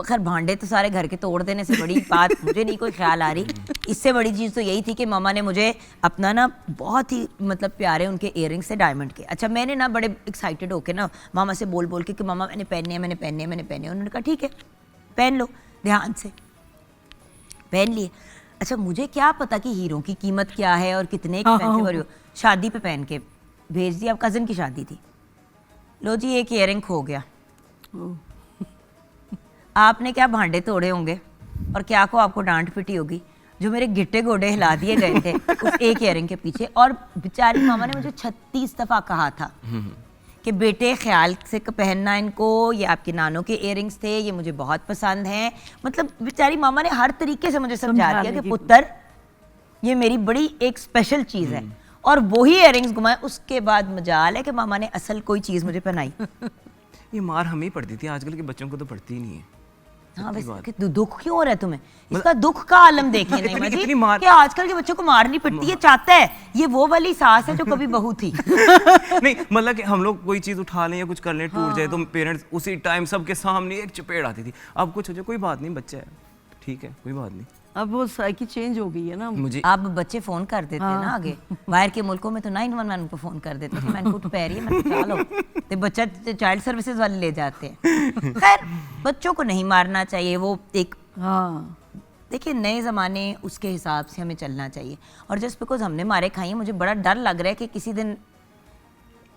खैर भांडे तो सारे घर के तोड़ देने से बड़ी बात मुझे नहीं कोई ख्याल आ रही। इससे बड़ी चीज़ तो यही थी कि मामा ने मुझे अपना ना बहुत ही मतलब प्यारे उनके इयररिंग्स थे डायमंड के। अच्छा मैंने ना बड़े एक्साइटेड होके ना मामा से बोल बोल के कि मामा मैंने पहने हैं, मैंने पहने हैं, मैंने पहने हैं। उन्होंने कहा ठीक है पहन लो, ध्यान से पहन लिए। अच्छा मुझे क्या पता कि हीरो की कीमत क्या है और कितने एक्सपेंसिव हो रही हो। शादी पे पहन के भेज दिया, अब कज़न की शादी थी। लो जी एक इयररिंग खो गया। आपने क्या भांडे तोड़े होंगे और क्या को आपको डांट पिटी होगी। जो मेरे गिट्टे गोडे हिला दिए गए थे उस एक इयररिंग के पीछे। और बेचारी मामा ने मुझे 36 दफ़ा कहा था कि बेटे ख्याल से पहनना इनको, ये आपके नानों के इयररिंग्स थे, ये मुझे बहुत पसंद हैं। मतलब बेचारी मामा ने हर तरीके से मुझे समझा दिया कि पुत्र ये मेरी बड़ी एक स्पेशल चीज़ है। और वही इयररिंग्स घुमाए। उसके बाद मजाल है कि मामा ने असल कोई चीज़ मुझे पहनाई। ये मार हमें ही पड़ती थी, आजकल के बच्चों को तो पड़ती ही नहीं है। हाँ वैसे दुख क्यों हो रहा है तुम्हें? इसका दुख का आलम देखिए नहीं मजी कि आजकल के बच्चों को मारनी पड़ती है। चाहता है ये वो वाली सास है जो कभी बहू थी। नहीं मतलब कि हम लोग कोई चीज उठा लें या कुछ कर लें टूट जाए तो पेरेंट्स उसी टाइम सबके सामने एक चपेट आती थी। अब कुछ हो जाए कोई बात नहीं, बच्चा है ठीक है कोई बात नहीं। अब वो साइकिल चेंज हो गई है ना। मुझे अब बच्चे फोन कर देते हैं ना आगे। बाहर के मुल्कों में तो 911 को फोन कर देते हैं कि मैंने कुछ पैर ही मैंने चलो तो बच्चा चाइल्ड सर्विसेज वाले ले जाते हैं। खैर बच्चों को नहीं मारना चाहिए, वो एक हाँ देखिए नए ज़माने उसके हिसाब से हमें चलना चाहिए। और जस्ट बिकॉज हमने मारे खाई है, मुझे बड़ा डर लग रहा है कि किसी दिन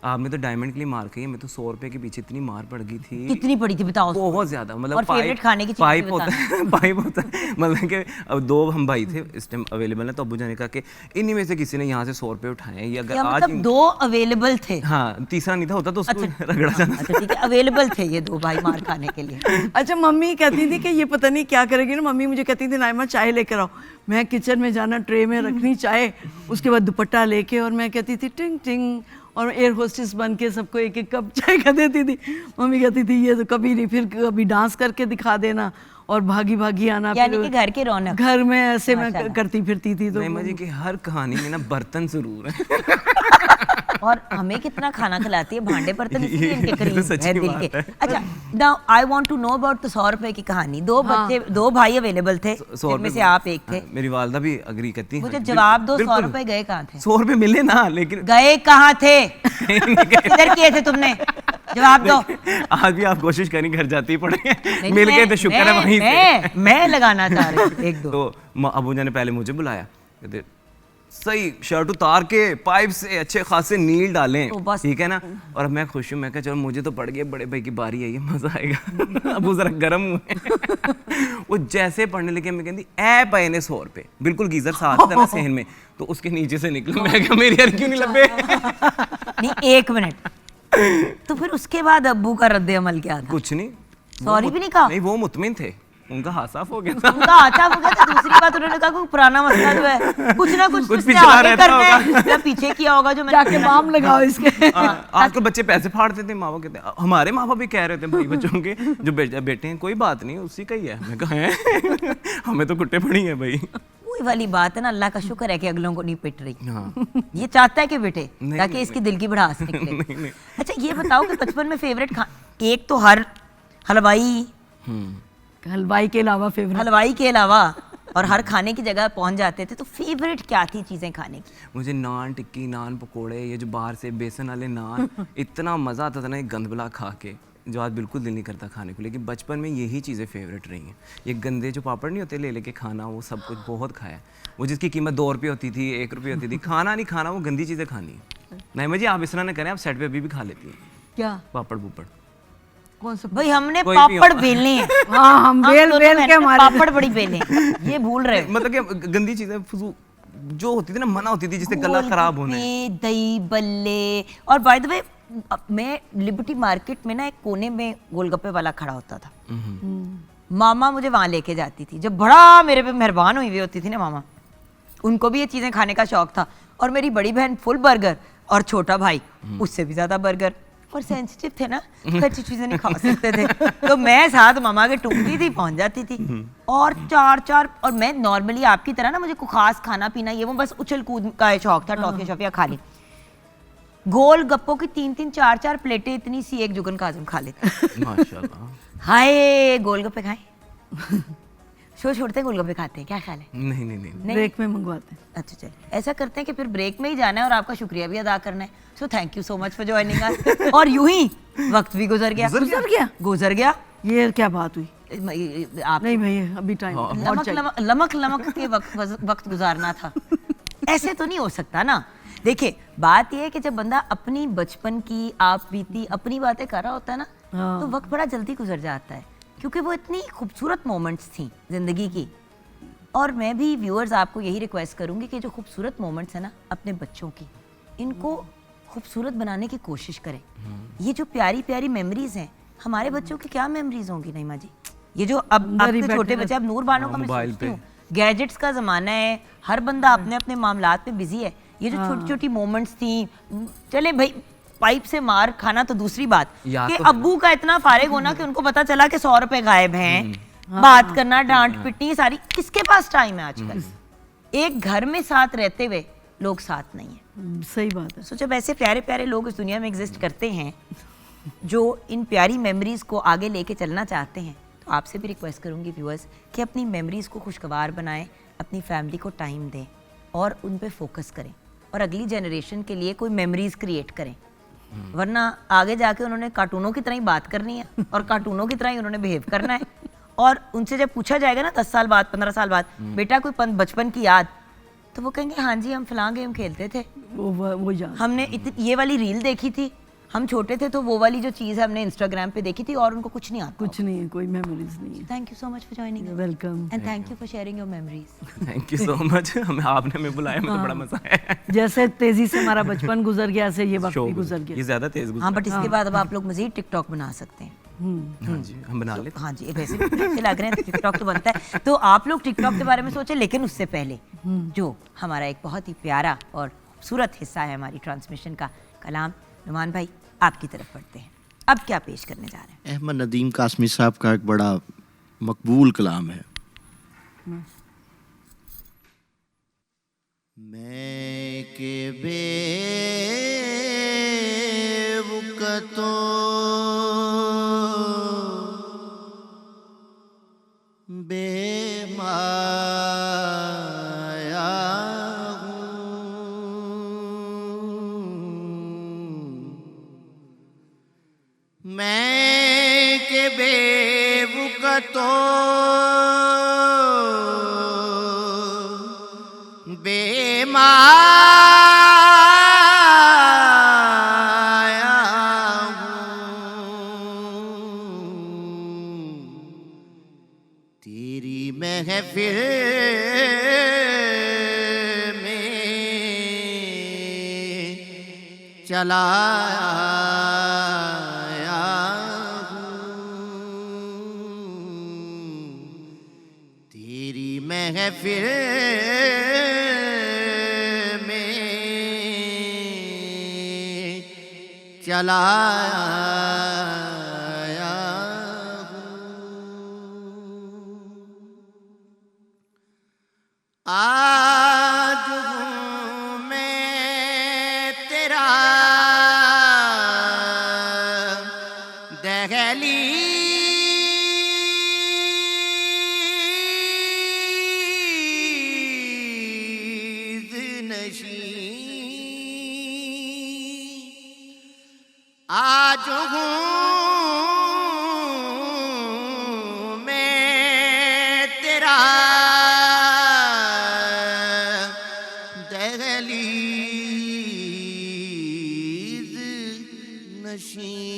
आपने तो डायमंड के लिए मार खाई है, मैं तो 100 रुपए के पीछे इतनी मार पड़ गई थी। कितनी पड़ी थी बताओ? बहुत ज्यादा। मतलब और फेवरेट खाने की चीज़ पाइप होता है पाइप होता है। मतलब कि अब 2 हम भाई थे इस टाइम अवेलेबल है, तो अब्बू जान ने कहा कि इन्हीं में से किसी ने यहाँ से 100 रुपए उठाए हैं। ये अगर या आज मतलब 2 अवेलेबल थे। हाँ तीसरा नहीं था होता तो उसको रगड़ा जाना। अच्छा ठीक है अवेलेबल थे ये 2 भाई मार खाने के लिए। अच्छा मम्मी कहती थी कि ये पता नहीं क्या करेगी ना। मम्मी मुझे कहती थी नाइमा चाय लेकर आओ। मैं किचन में जाना, ट्रे में रखनी चाय, उसके बाद दुपट्टा लेके और मैं कहती थी टिंग टिंग और एयर होस्टेस बन के सबको एक एक कप चाय का देती थी। मम्मी कहती थी ये तो कभी नहीं, फिर कभी डांस करके दिखा देना और भागी भागी आना। यानी कि घर की रौनक घर में ऐसे मैं करती फिरती थी। तो नहीं मुझे कि हर कहानी में ना बर्तन जरूर है। और हमें कितना खाना खिलाती है, भांडे बर्तन इसलिए इनके करीब तो सच्ची है दिल बात के। है। अच्छा now I want to know about the 100 रुपए की कहानी। 2 बच्चे 2 भाई अवेलेबल थे जिनमें से आप एक थे। मेरी वालदा भी अग्री करती है। मुझे जवाब दो 100 रुपए गए कहाँ थे? 100 रुपए मिले ना लेकिन गए कहाँ थे? किधर किए थे तुमने? जवाब दो। आज भी आप कोशिश करें घर जाते ही पड़े मिल गए तो शुक्र है वहीं से। मैं लगाना चाह रही हूँ 1-2। तो अबू ने पहले मुझे बुलाया, कहते सही शर्ट उतार के पाइप से अच्छे खासे नील डालें ठीक है ना। और मैं खुश हूँ, मैं कहा चलो मुझे तो पड़ गया, बड़े भाई की बारी आई है मजा आएगा। अब वो जरा गर्म हुए। वो जैसे पढ़ने लगे मैं कहती ए पाए ने 100 रुपए बिल्कुल गीजर साथ था ना सहन में, तो उसके नीचे से निकले। मैं कहा मेरी यार क्यों नहीं लबे। नहीं 1 मिनट तो फिर उसके बाद अब्बू का रद्द अमल क्या था? कुछ नहीं, सॉरी भी नहीं कहा? नहीं वो मुतमिन थे, उनका हाथ साफ हो गया था। उनका आचा हो गया था। दूसरी बात उन्होंने कहा कोई पुराना मसला जो है कुछ ना कुछ इसने पिछला आगे रहता करना है या पीछे किया होगा जो मैंने जाके बाम लगाओ इसके। आजकल बच्चे पैसे फाड़ते थे, माँ बाप कहते हमारे माँ बाप भी कह रहे थे भाई बच्चों के जो बेटे हैं कोई बात नहीं उसी का ही है। मैं कहा है हमें तो कुट्टे पड़ी है भाई। वही वाली बात है ना, अल्लाह का शुक्र है कि अगलों को नहीं पिट रही। हाँ। ये चाहता है कि बेटे नहीं, ताकि नहीं, इसकी दिल की भड़ास निकले। नहीं। अच्छा ये बताओ कि बचपन में फेवरेट एक तो हर हलवाई हलवाई के अलावा फेवरेट, हलवाई के अलावा और हर खाने की जगह पहुंच जाते थे, तो फेवरेट क्या थी चीज़ें खाने की? मुझे नान टिक्की, नान पकोड़े, ये जो बाहर से बेसन वाले नान, इतना मज़ा आता था ना ये गंदबला खा के, जो आज बिल्कुल दिल नहीं करता खाने को। लेकिन बचपन में यही चीज़ें फेवरेट रही हैं। ये गंदे जो पापड़ नहीं होते ले लेके खाना, वो सब कुछ बहुत खाया। वो जिसकी कीमत 2 रुपये होती थी, 1 रुपये होती थी, खाना नहीं खाना, वो गंदी चीज़ें खानी है। नहीं मुझे आप इस तरह ना करें, आप सेट पे अभी भी खा लेती हैं क्या पापड़ पुपड़। कौन सा? भाई हमने कोई भी पापड़ बेलने हैं। हाँ हम बेल दोनों बेल के बहनें हमारे पापड़ बड़ी बेले ये भूल रहे हो। मतलब कि गंदी चीज़ें फजूल जो होती थी ना, मना होती थी जिससे गला खराब होने। गोलगप्पे, दही बल्ले। और बाय द वे मैं लिबर्टी मार्केट में ना एक कोने में गोलगप्पे वाला खड़ा होता था। मामा मुझे वहां लेके जाती थी। जब बड़ा मेरे पे मेहरबान हुई हुई होती थी ना मामा, उनको भी ये चीजें खाने का शौक था। और मेरी बड़ी बहन फुल बर्गर और छोटा भाई उससे भी ज्यादा बर्गर। और सेंसिटिव थे ना, अच्छी चीजें नहीं खा सकते थे, तो मैं साथ मामा के टूटती थी, पहुंच जाती थी। और 4 और मैं नॉर्मली आपकी तरह ना मुझे कोई खास खाना पीना ये वो बस उछल कूद का शौक था, टॉफी शॉफिया खा ली। गोल गप्पों की 3-3 4-4 प्लेटें इतनी सी एक जुगन काजम खा लेते। माशाल्लाह। हाय गोलगप्पे खाएं। शो छोड़ते हैं गोलगप्पे खाते हैं, क्या ख्याल है? नहीं नहीं नहीं नहीं? ब्रेक में मंगवाते हैं। अच्छा चलिए ऐसा करते हैं कि फिर ब्रेक में ही जाना है और आपका शुक्रिया भी अदा करना है। So thank you so much for joining us. और यूं ही वक्त भी गुजर गया। गुजर गया। ये क्या बात हुई? आप नहीं भाई अभी टाइम लमक के वक्त गुजारना था। ऐसे तो नहीं हो सकता ना। देखिए बात यह है कि जब बंदा अपनी बचपन की आप बीती अपनी बातें कर रहा होता है ना, तो वक्त बड़ा जल्दी गुजर जाता है, क्योंकि वो इतनी खूबसूरत मोमेंट्स थी जिंदगी की। और मैं भी व्यूअर्स आपको यही रिक्वेस्ट करूंगी कि जो खूबसूरत मोमेंट्स है ना अपने बच्चों की, इनको खूबसूरत बनाने की कोशिश करें। ये जो प्यारी प्यारी मेमोरीज हैं, हमारे बच्चों की क्या मेमोरीज होंगी नईमा जी? ये जो अब आपके छोटे बच्चे, अब नूर बानो का मैं सोचती हूँ, गैजेट्स का ज़माना है, हर बंदा अपने अपने मामलात में बिजी है। ये जो छोटी छोटी मोमेंट्स थी, चले भाई पाइप से मार खाना तो दूसरी बात, कि तो अब्बू का इतना फारिग होना कि उनको पता चला कि 100 रुपए गायब हैं, बात करना, डांट पिटनी, सारी किसके पास टाइम है आजकल? एक घर में साथ रहते हुए लोग साथ नहीं है। सही बात है। सो जब ऐसे प्यारे प्यारे लोग इस दुनिया में एग्जिस्ट करते हैं जो इन प्यारी मेमोरीज को आगे लेके चलना चाहते हैं, तो आपसे भी रिक्वेस्ट करूंगी व्यूअर्स कि अपनी मेमोरीज को खुशगवार बनाएं, अपनी फैमिली को टाइम दें और उन पे फोकस करें और अगली जनरेशन के लिए कोई मेमोरीज क्रिएट करें। वरना आगे जाके उन्होंने कार्टूनों की तरह ही बात करनी है और कार्टूनों की तरह ही उन्होंने बिहेव करना है। और उनसे जब पूछा जाएगा ना 10 साल बाद 15 साल बाद, बेटा कोई बचपन की याद, तो वो कहेंगे हाँ जी हम फलां गेम खेलते थे, वो याद हमने ये वाली रील देखी थी, हम छोटे थे तो वो वाली जो चीज़ है हमने इंस्टाग्राम पे देखी थी, और उनको कुछ नहीं आता। कुछ नहीं है, कोई मेमोरीज नहीं है। Thank you so much for joining. Welcome and thank you for sharing your memories. Thank you so much. हमें आपने हमें बुलाया, मुझे बड़ा मजा आया। जैसे तेजी से हमारा बचपन गुजर गया, ऐसे ये वक्त भी गुजर ये गया। ज्यादा तेज गुजरा। हाँ बट इसके बाद अब आप लोग मजीद टिकटॉक बना सकते हैं। हाँ जी हम बना लेते। हाँ जी वैसे भी अच्छे लग रहे हैं तो टिकटॉक तो बनता है, तो आप लोग टिकटॉक के बारे में सोचें। लेकिन उससे पहले जो हमारा एक बहुत ही प्यारा और खूबसूरत हिस्सा है हमारी ट्रांसमिशन का, कलाम, नुमान भाई आपकी तरफ बढ़ते हैं। अब क्या पेश करने जा रहे हैं? अहमद नदीम कासमी साहब का एक बड़ा मकबूल कलाम है। मैं के बेवकतो बेमाया मैं के बेवकतो बेमाया तेरी महफिल में चला महफिल में चला आज हूँ मैं तेरा दहलीज़ नशीं, आज हूँ मैं तेरा दहलीज़ नशीं,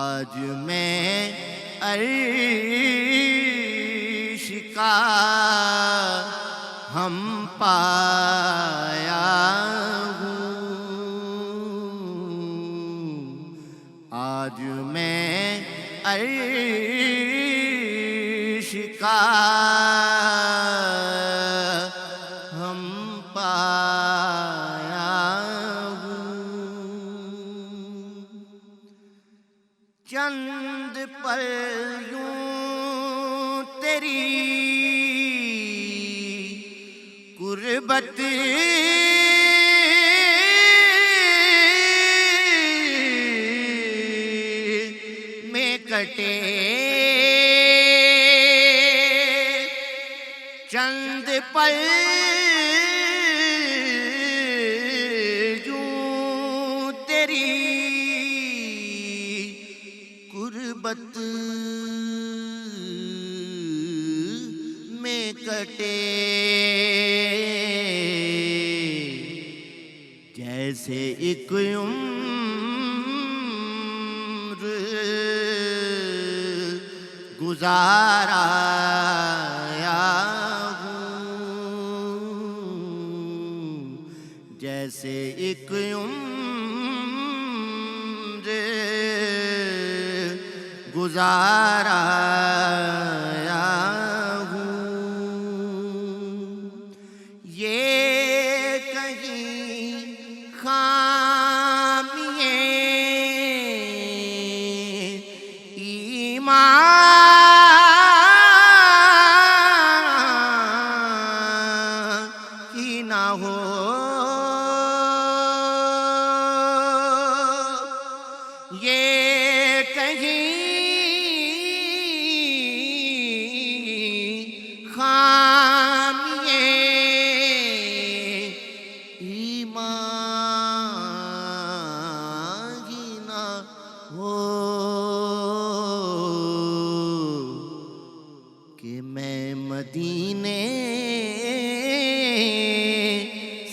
आज मैं अर्श का हम पाया हूँ, आज मैं अर्श का हम पाया हूँ। चंद पल यूं तेरी कुर्बानी गुरबत में कटे चंद पल यूं तेरी गुरबत में कटे जैसे एक उम्र गुजारा जैसे एक उम्र गुजारा हूँ ये कहीं खामिए ईमान की ना हो ये कहीं खामिए ईमान की ना हो कि मैं मदीने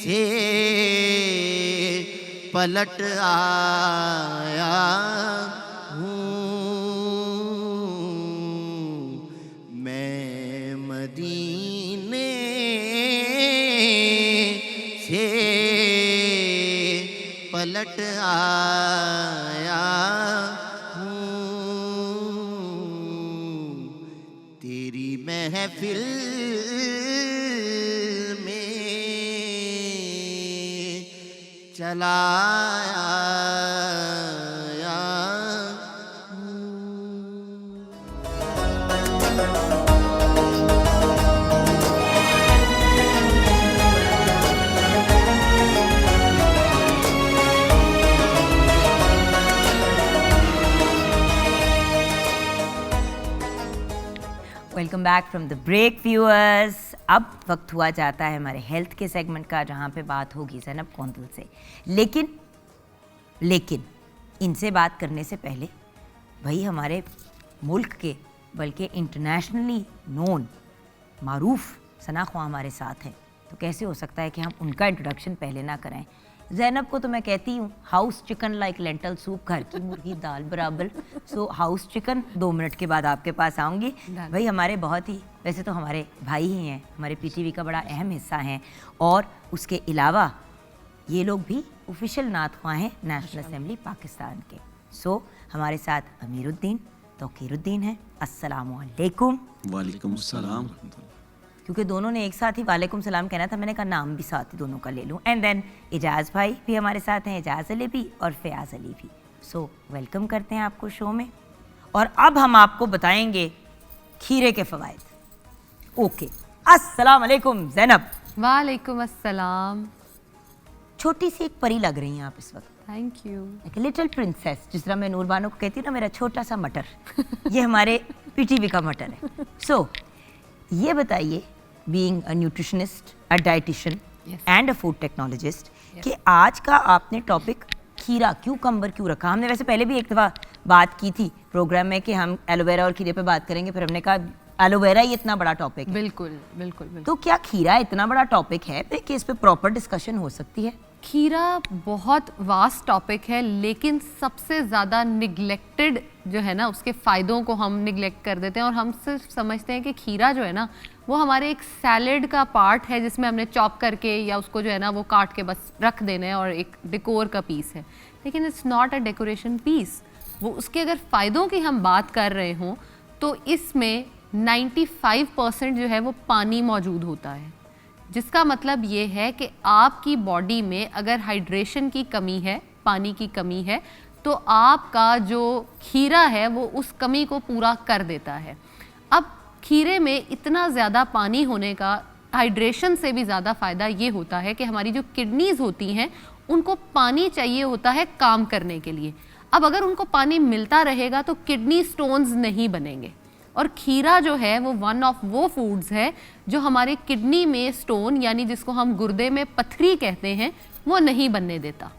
से पलट आया हूँ मैं मदीने से पलट आया हूँ तेरी महफिल में चलाया welcome back from the break viewers. अब वक्त हुआ जाता है हमारे हेल्थ के सेगमेंट का, जहाँ पे बात होगी ज़ैनब कौंदल से। लेकिन इनसे बात करने से पहले भाई हमारे मुल्क के बल्कि इंटरनेशनली नोन मारूफ सना ख्वां हमारे साथ हैं, तो कैसे हो सकता है कि हम उनका इंट्रोडक्शन पहले ना कराएं। ज़ैनब को तो मैं कहती हूँ house chicken like lentil soup, घर की मुर्गी दाल बराबर। सो हाउस चिकन 2 मिनट के बाद आपके पास आऊँगी। भाई हमारे बहुत ही, वैसे तो हमारे भाई ही हैं, हमारे पीटीवी का बड़ा अहम हिस्सा हैं, और उसके अलावा ये लोग भी ऑफिशियल नात ख्वां हैं नेशनल असेंबली पाकिस्तान के। सो हमारे साथ अमीरुद्दीन तौकीरुद्दीन हैं। अस्सलामु अलैकुम। वालेकुम सलाम। क्योंकि दोनों ने एक साथ ही वालेकुम सलाम कहना था, मैंने कहा नाम भी साथ ही दोनों का ले लूँ। एंड देन एजाज़ भाई भी हमारे साथ हैं, एजाज़ अली भी और फ़याज़ अली भी। सो वेलकम करते हैं आपको शो में। और अब हम आपको बताएंगे खीरे के फ़वाइद। ओके, अस्सलाम वालेकुम ज़ैनब। वालेकुम अस्सलाम। छोटी सी एक परी लग रही हैं आप इस वक्त, थैंक यू। एक लिटिल प्रिंसेस, जिस तरह मैं नूरबानो को कहती हूँ ना, मेरा छोटा सा मटर। ये हमारे पीटीवी का मटर है। सो ये बताइए, being a nutritionist, a dietitian and a food technologist, कि आज का आपने टॉपिक खीरा क्यूकम्बर क्यों रखा? हमने वैसे पहले भी एक दफ़ा बात की थी प्रोग्राम में कि हम एलोवेरा और खीरे पे बात करेंगे, फिर हमने कहा एलोवेरा ही इतना बड़ा टॉपिक है। बिल्कुल बिल्कुल बिल्कुल। तो क्या खीरा इतना बड़ा टॉपिक है कि इस पे प्रॉपर डिस्कशन हो सकती है? खीरा बहुत वास्ट टॉपिक है, लेकिन सबसे ज़्यादा निगलेक्टेड जो है ना, उसके फ़ायदों को हम निगलेक्ट कर देते हैं और हम सिर्फ समझते हैं कि खीरा जो है ना वो हमारे एक सैलेड का पार्ट है, जिसमें हमने चॉप करके या उसको जो है ना वो काट के बस रख देना है, और एक डेकोर का पीस है। लेकिन it's not a decoration piece. वो उसके अगर फ़ायदों की हम बात कर रहे हों तो इसमें 95% जो है वो पानी मौजूद होता है, जिसका मतलब ये है कि आपकी बॉडी में अगर हाइड्रेशन की कमी है, पानी की कमी है, तो आपका जो खीरा है वो उस कमी को पूरा कर देता है। अब खीरे में इतना ज़्यादा पानी होने का हाइड्रेशन से भी ज़्यादा फ़ायदा ये होता है कि हमारी जो किडनीज होती हैं उनको पानी चाहिए होता है काम करने के लिए। अब अगर उनको पानी मिलता रहेगा तो किडनी स्टोन्स नहीं बनेंगे, और खीरा जो है वो वन ऑफ वो फूड्स है जो हमारे किडनी में स्टोन यानी जिसको हम गुर्दे में पथरी कहते हैं वो नहीं बनने देता।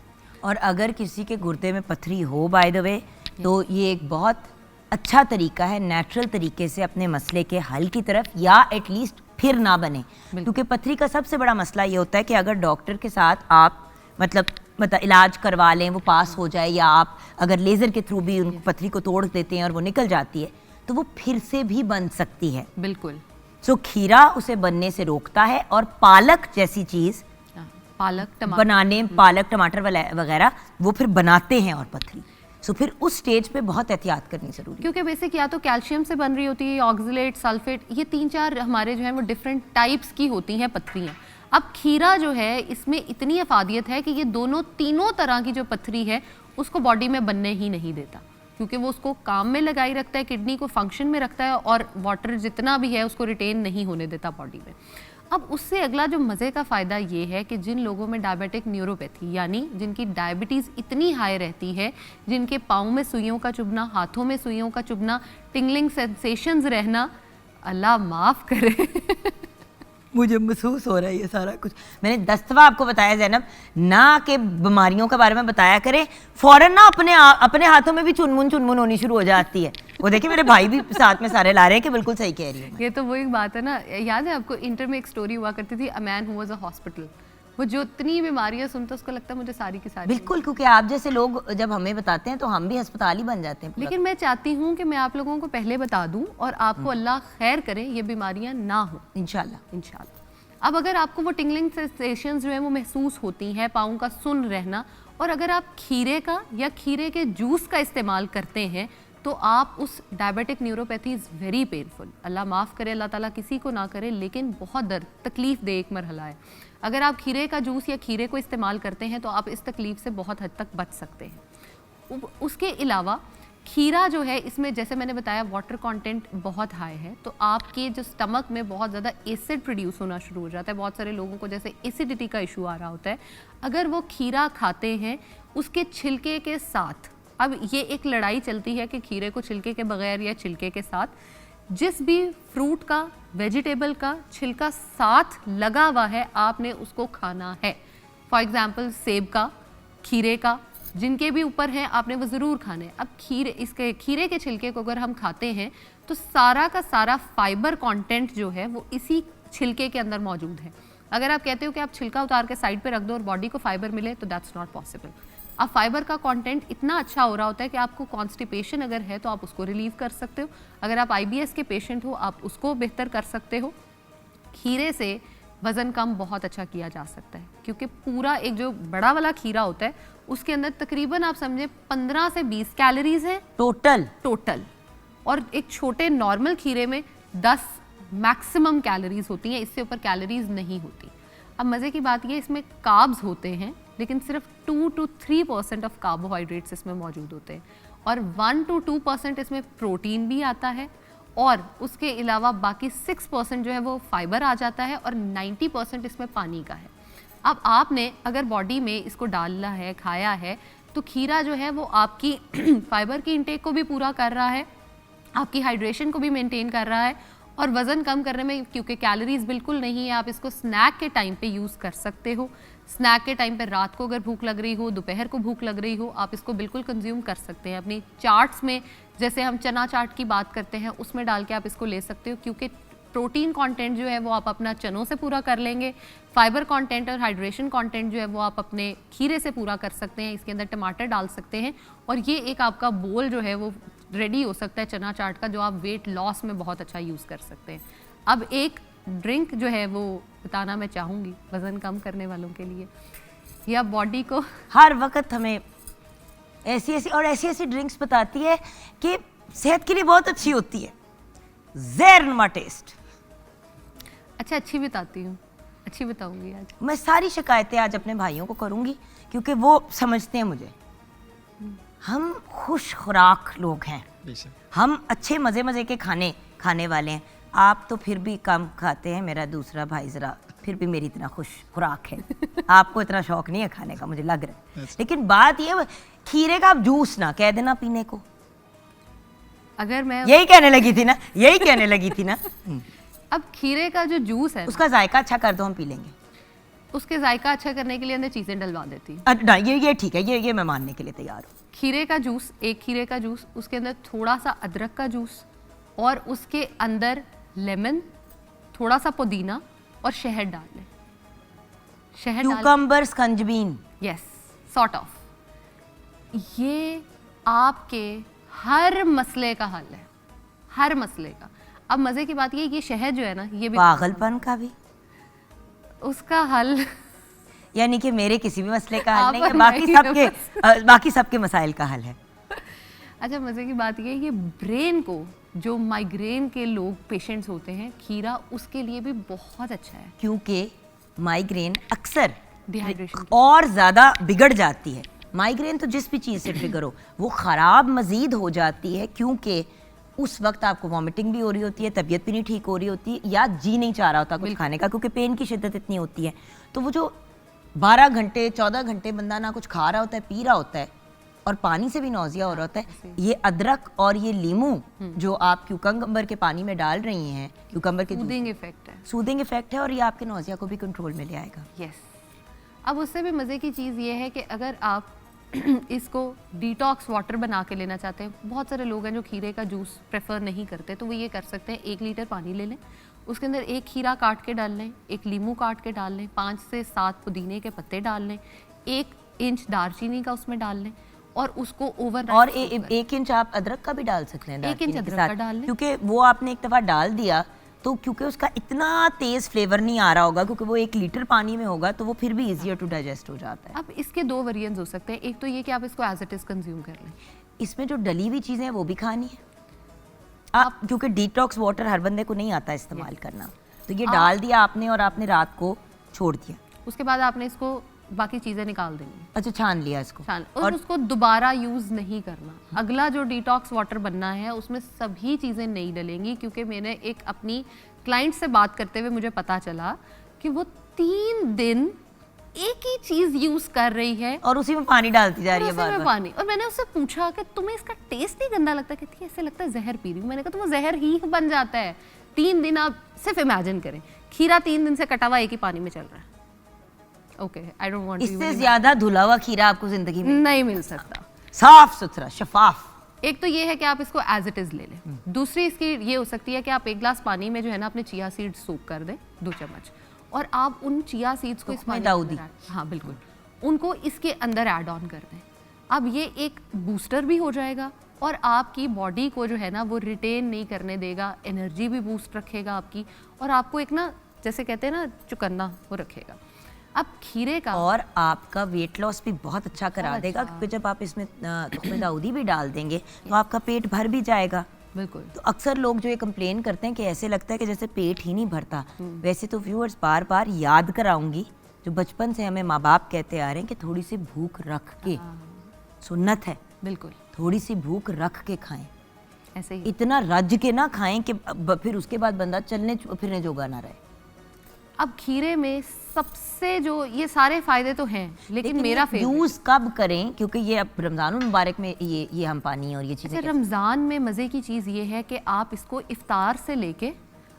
और अगर किसी के गुर्दे में पथरी हो बाय द वे, तो ये एक बहुत अच्छा तरीका है नेचुरल तरीके से अपने मसले के हल की तरफ, या एटलीस्ट फिर ना बने। क्योंकि पथरी का सबसे बड़ा मसला ये होता है कि अगर डॉक्टर के साथ आप मतलब इलाज करवा लें, वो पास हो जाए, या आप अगर लेज़र के थ्रू भी उन पथरी को तोड़ देते हैं और वो निकल जाती है, तो वो फिर से भी बन सकती है। बिल्कुल। सो खीरा उसे बनने से रोकता है, और पालक जैसी चीज़ पालक टमाटर बनाने, पालक टमाटर वगैरह वो फिर बनाते हैं और पथरी। सो फिर उस स्टेज पे बहुत एहतियात करनी जरूरी है, क्योंकि बेसिक या तो कैल्शियम से बन रही होती है, ऑक्सलेट, सल्फेट, ये 3-4 हमारे जो है वो डिफरेंट टाइप्स की होती हैं पथरियाँ। अब खीरा जो है इसमें इतनी अफादियत है कि ये तीनों तरह की जो पथरी है उसको बॉडी में बनने ही नहीं देता, क्योंकि वो उसको काम में लगाई रखता है, किडनी को फंक्शन में रखता है, और वाटर जितना भी है उसको रिटेन नहीं होने देता बॉडी में। अब उससे अगला जो मज़े का फ़ायदा ये है कि जिन लोगों में डायबिटिक न्यूरोपैथी यानी जिनकी डायबिटीज़ इतनी हाई रहती है, जिनके पाँव में सुइयों का चुभना, हाथों में सुइयों का चुभना, टिंगलिंग सेंसेशंस रहना, अल्लाह माफ़ करे मुझे महसूस हो रहा है ये सारा कुछ। मैंने 10 दफ़ा आपको बताया ज़ैनब, ना कि बीमारियों के बारे में बताया करें, फ़ौरन ना अपने हाथों में भी चुनमुन होनी शुरू हो जाती है। वो देखिए मेरे भाई भी साथ में सारे ला रहे हैं कि बिल्कुल सही कह रही है। ये तो वही बात है ना, याद है आपको इंटर में एक स्टोरी हुआ करती थी, a man who was a hospital. वो जो इतनी बीमारियां सुनता उसको लगता है मुझे सारी की सारी। बिल्कुल, क्योंकि आप जैसे लोग जब हमें बताते हैं तो हम भी अस्पताल ही बन जाते हैं। लेकिन मैं चाहती हूँ कि मैं आप लोगों को पहले बता दूं और आपको अल्लाह खैर करे ये बीमारियां ना हो इंशाल्लाह। इंशाल्लाह। अब अगर आपको वो टिंगलिंग सेंसेशंस जो है वो महसूस होती हैं, पाँव का सुन रहना, और अगर आप खीरे का या खीरे के जूस का इस्तेमाल करते हैं तो आप उस diabetic neuropathy is very painful, Allah माफ़ करे, अल्लाह ताला किसी को ना करे, लेकिन बहुत दर्द तकलीफ़ दे एक मरहला है। अगर आप खीरे का जूस या खीरे को इस्तेमाल करते हैं तो आप इस तकलीफ़ से बहुत हद तक बच सकते हैं। उसके अलावा खीरा जो है इसमें जैसे मैंने बताया वाटर कंटेंट बहुत हाई है, तो आपके जो स्टमक में बहुत ज़्यादा एसिड प्रोड्यूस होना शुरू हो जाता है। बहुत सारे लोगों को जैसे एसिडिटी का इशू आ रहा होता है, अगर वो खीरा खाते हैं उसके छिलके के साथ, अब ये एक लड़ाई चलती है कि खीरे को छिलके के बगैर या छिलके के साथ, जिस भी फ्रूट का वेजिटेबल का छिलका साथ लगा हुआ है आपने उसको खाना है। फॉर एग्जाम्पल सेब का, खीरे का, जिनके भी ऊपर हैं आपने वो ज़रूर खाने हैं। अब खीरे के छिलके को अगर हम खाते हैं तो सारा का सारा फाइबर कंटेंट जो है वो इसी छिलके के अंदर मौजूद है। अगर आप कहते हो कि आप छिलका उतार के साइड पे रख दो और बॉडी को फाइबर मिले, तो दैट्स नॉट पॉसिबल। अब फाइबर का कंटेंट इतना अच्छा हो रहा होता है कि आपको कॉन्स्टिपेशन अगर है तो आप उसको रिलीव कर सकते हो। अगर आप IBS के पेशेंट हो आप उसको बेहतर कर सकते हो। खीरे से वज़न कम बहुत अच्छा किया जा सकता है, क्योंकि पूरा एक जो बड़ा वाला खीरा होता है उसके अंदर तकरीबन आप समझे 15 से 20 कैलोरीज हैं टोटल, और एक छोटे नॉर्मल खीरे में 10 मैक्सिमम कैलोरीज होती हैं, इससे ऊपर कैलोरीज नहीं होती। अब मज़े की बात ये, इसमें कार्ब्स होते हैं लेकिन सिर्फ 2 to 3% ऑफ कार्बोहाइड्रेट्स इसमें मौजूद होते हैं, और 1 to 2% इसमें प्रोटीन भी आता है, और उसके अलावा बाकी 6% जो है वो फाइबर आ जाता है, और 90% इसमें पानी का है। अब आपने अगर बॉडी में इसको डालना है, खाया है, तो खीरा जो है वो आपकी फाइबर की इंटेक को भी पूरा कर रहा है, आपकी हाइड्रेशन को भी मेंटेन कर रहा है, और वज़न कम करने में क्योंकि कैलोरीज बिल्कुल नहीं है, आप इसको स्नैक के टाइम पे यूज़ कर सकते हो। स्नैक के टाइम पे रात को अगर भूख लग रही हो, दोपहर को भूख लग रही हो, आप इसको बिल्कुल कंज्यूम कर सकते हैं। अपनी चाट्स में जैसे हम चना चाट की बात करते हैं उसमें डाल के आप इसको ले सकते हो, क्योंकि प्रोटीन कंटेंट जो है वो आप अपना चनों से पूरा कर लेंगे, फाइबर कंटेंट और हाइड्रेशन कंटेंट जो है वो आप अपने खीरे से पूरा कर सकते हैं। इसके अंदर टमाटर डाल सकते हैं और ये एक आपका बोल जो है वो रेडी हो सकता है चना चाट का, जो आप वेट लॉस में बहुत अच्छा यूज़ कर सकते हैं। अब एक ड्रिंक जो है वो बताना मैं चाहूँगी वज़न कम करने वालों के लिए, या बॉडी को हर वक्त हमें ऐसी ड्रिंक्स बताती है कि सेहत के लिए बहुत अच्छी होती है। ज़ेरमा टेस्ट। अच्छा, अच्छी बताती हूँ, अच्छी बताऊँगी आज। मैं सारी शिकायतें आज अपने भाइयों को करूँगी क्योंकि वो समझते हैं मुझे। हम खुश खुराक लोग हैं, हम अच्छे मज़े के खाने वाले हैं। आप तो फिर भी कम खाते हैं, मेरा दूसरा भाई ज़रा फिर भी मेरी इतना खुश खुराक है। आपको इतना शौक नहीं है खाने का, मुझे लग रहा है। लेकिन बात ये, खीरे का आप जूस ना कह देना पीने को। अगर मैं यही कहने लगी थी ना, यही कहने लगी थी ना। अब खीरे का जो जूस है ना, उसका जायका अच्छा कर दो, हम पी लेंगे। उसके जायका अच्छा करने के लिए अंदर चीज़ें डलवा देती हूँ। ना ये ठीक है, ये मैं मानने के लिए तैयार हूँ। खीरे का जूस, एक खीरे का जूस, उसके अंदर थोड़ा सा अदरक का जूस और उसके अंदर लेमन, थोड़ा सा पुदीना और शहद डाल लें। शहद डाल, क्यूकम्बर, स्कंजबीन, यस, सॉर्ट ऑफ। ये आपके हर मसले का हल है, हर मसले का। अब मज़े की बात ये शहद जो है ना, ये भी पागलपन का भी, उसका हल यानी कि मेरे किसी भी मसले का हल आप नहीं है, नहीं बाकी सबके मसाइल का हल है। अच्छा, मज़े की बात ये ब्रेन को, जो माइग्रेन के लोग पेशेंट्स होते हैं, खीरा उसके लिए भी बहुत अच्छा है। क्योंकि माइग्रेन अक्सर डिहाइड्रेशन और ज़्यादा बिगड़ जाती है। माइग्रेन तो जिस भी चीज़ से ट्रिगर हो वो ख़राब मज़ीद हो जाती है, क्योंकि उस वक्त आपको वॉमिटिंग भी हो रही होती है, तबीयत भी नहीं ठीक हो रही होती है, या जी नहीं चाह रहा होता कुछ खाने का, क्योंकि पेन की शिद्दत इतनी होती है। तो वो जो 12 घंटे 14 घंटे बंदा ना कुछ खा रहा होता है, पी रहा होता है, और पानी से भी नौजिया हो रहा होता है, ये अदरक और ये लीमू जो आप क्यूकम्बर के पानी में डाल रही हैं, क्यूकम्बर के सूदिंग इफेक्ट है। सूदिंग इफेक्ट है, और ये आपके नौजिया को भी कंट्रोल में ले आएगा। यस। अब उससे भी मज़े की चीज़ ये है कि अगर आप इसको डिटॉक्स वाटर बना के लेना चाहते हैं, बहुत सारे लोग हैं जो खीरे का जूस प्रेफर नहीं करते, तो वो ये कर सकते हैं, 1 लीटर पानी ले लें, उसके अंदर 1 खीरा काट के डाल लें, 1 लीमू काट के डाल लें, 5 से 7 पुदीने के पत्ते डाल लें, 1 इंच दालचीनी का उसमें डाल लें, और उसको ओवर और 1 इंच आप अदरक का भी डाल सकते हैं, 1 इंच दालचीनी के अदरक का साथ, डाल लें। क्योंकि वो आपने एक दफ़ा डाल दिया तो क्योंकि उसका इतना तेज़ फ्लेवर नहीं आ रहा होगा, क्योंकि वो 1 लीटर पानी में होगा, तो वो फिर भी ईजियर टू डाइजेस्ट हो जाता है। अब इसके 2 वेरिएंट्स हो सकते हैं। एक तो ये कि आप इसको एज इट इज़ कंज्यूम कर लें। इसमें जो डली हुई चीज़ें हैं वो भी खानी है आप, क्योंकि डिटॉक्स वाटर हर बंदे को नहीं आता इस्तेमाल करना, तो ये डाल दिया आपने और आपने रात को छोड़ दिया, उसके बाद आपने इसको बाकी चीज़ें निकाल देंगी, अच्छा छान लिया इसको, और उसको दोबारा यूज़ नहीं करना। अगला जो डिटॉक्स वाटर बनना है उसमें सभी चीज़ें नहीं डलेंगी, क्योंकि मैंने एक अपनी क्लाइंट से बात करते हुए मुझे पता चला कि वो 3 दिन एक ही चीज़ यूज़ कर रही है और उसी में पानी डालती जा रही है और उसी में बार-बार। पानी। और मैंने उससे पूछा कि तुम्हें इसका टेस्ट नहीं गंदा लगता? कहती है ऐसे लगता है जहर पी रही हूँ। मैंने कहा तो वो जहर ही बन जाता है। 3 दिन आप सिर्फ इमेजिन करें, खीरा 3 दिन से कटा हुआ एक ही पानी में चल रहा है। ओके, आई डोंट वांट इससे ज्यादा धुला हुआ खीरा आपको जिंदगी में नहीं मिल सकता। साफ सुथरा शफाफ। एक तो ये है कि आप इसको एज इट इज़ ले लें। दूसरी इसकी ये हो सकती है कि आप 1 ग्लास पानी में जो है ना अपने चिया सीड्स सोक कर दें 2 चम्मच, और आप उन चिया सीड्स को इस पानी दाऊदी, हाँ बिल्कुल, उनको इसके अंदर ऐड ऑन कर दें। अब ये एक बूस्टर भी हो जाएगा और आपकी बॉडी को जो है ना वो रिटेन नहीं करने देगा, एनर्जी भी बूस्ट रखेगा आपकी, और आपको एक ना जैसे कहते हैं ना चुकन्ना वो रखेगा। अब खीरे का और आपका वेट लॉस भी बहुत अच्छा करा देगा, क्योंकि जब आप इसमें तुख्मे दाऊदी भी डाल देंगे तो आपका पेट भर भी जाएगा। बिल्कुल। तो अक्सर लोग जो ये कंप्लेन करते हैं कि ऐसे लगता है कि जैसे पेट ही नहीं भरता, वैसे तो व्यूअर्स बार बार याद कराऊंगी जो बचपन से हमें माँ बाप कहते आ रहे हैं कि थोड़ी सी भूख रख के, सुन्नत है, बिल्कुल थोड़ी सी भूख रख के खाएं, ऐसे ही। इतना रज के ना खाएं कि फिर उसके बाद बंदा चलने फिरने जोगा ना रहे। अब खीरे में सबसे जो ये सारे फायदे तो हैं, लेकिन मेरा यूज कब करें, क्योंकि ये अब रमजान मुबारक में ये हम पानी और ये चीजें अच्छा, रमज़ान में मज़े की चीज़ ये है कि आप इसको इफ्तार से लेके,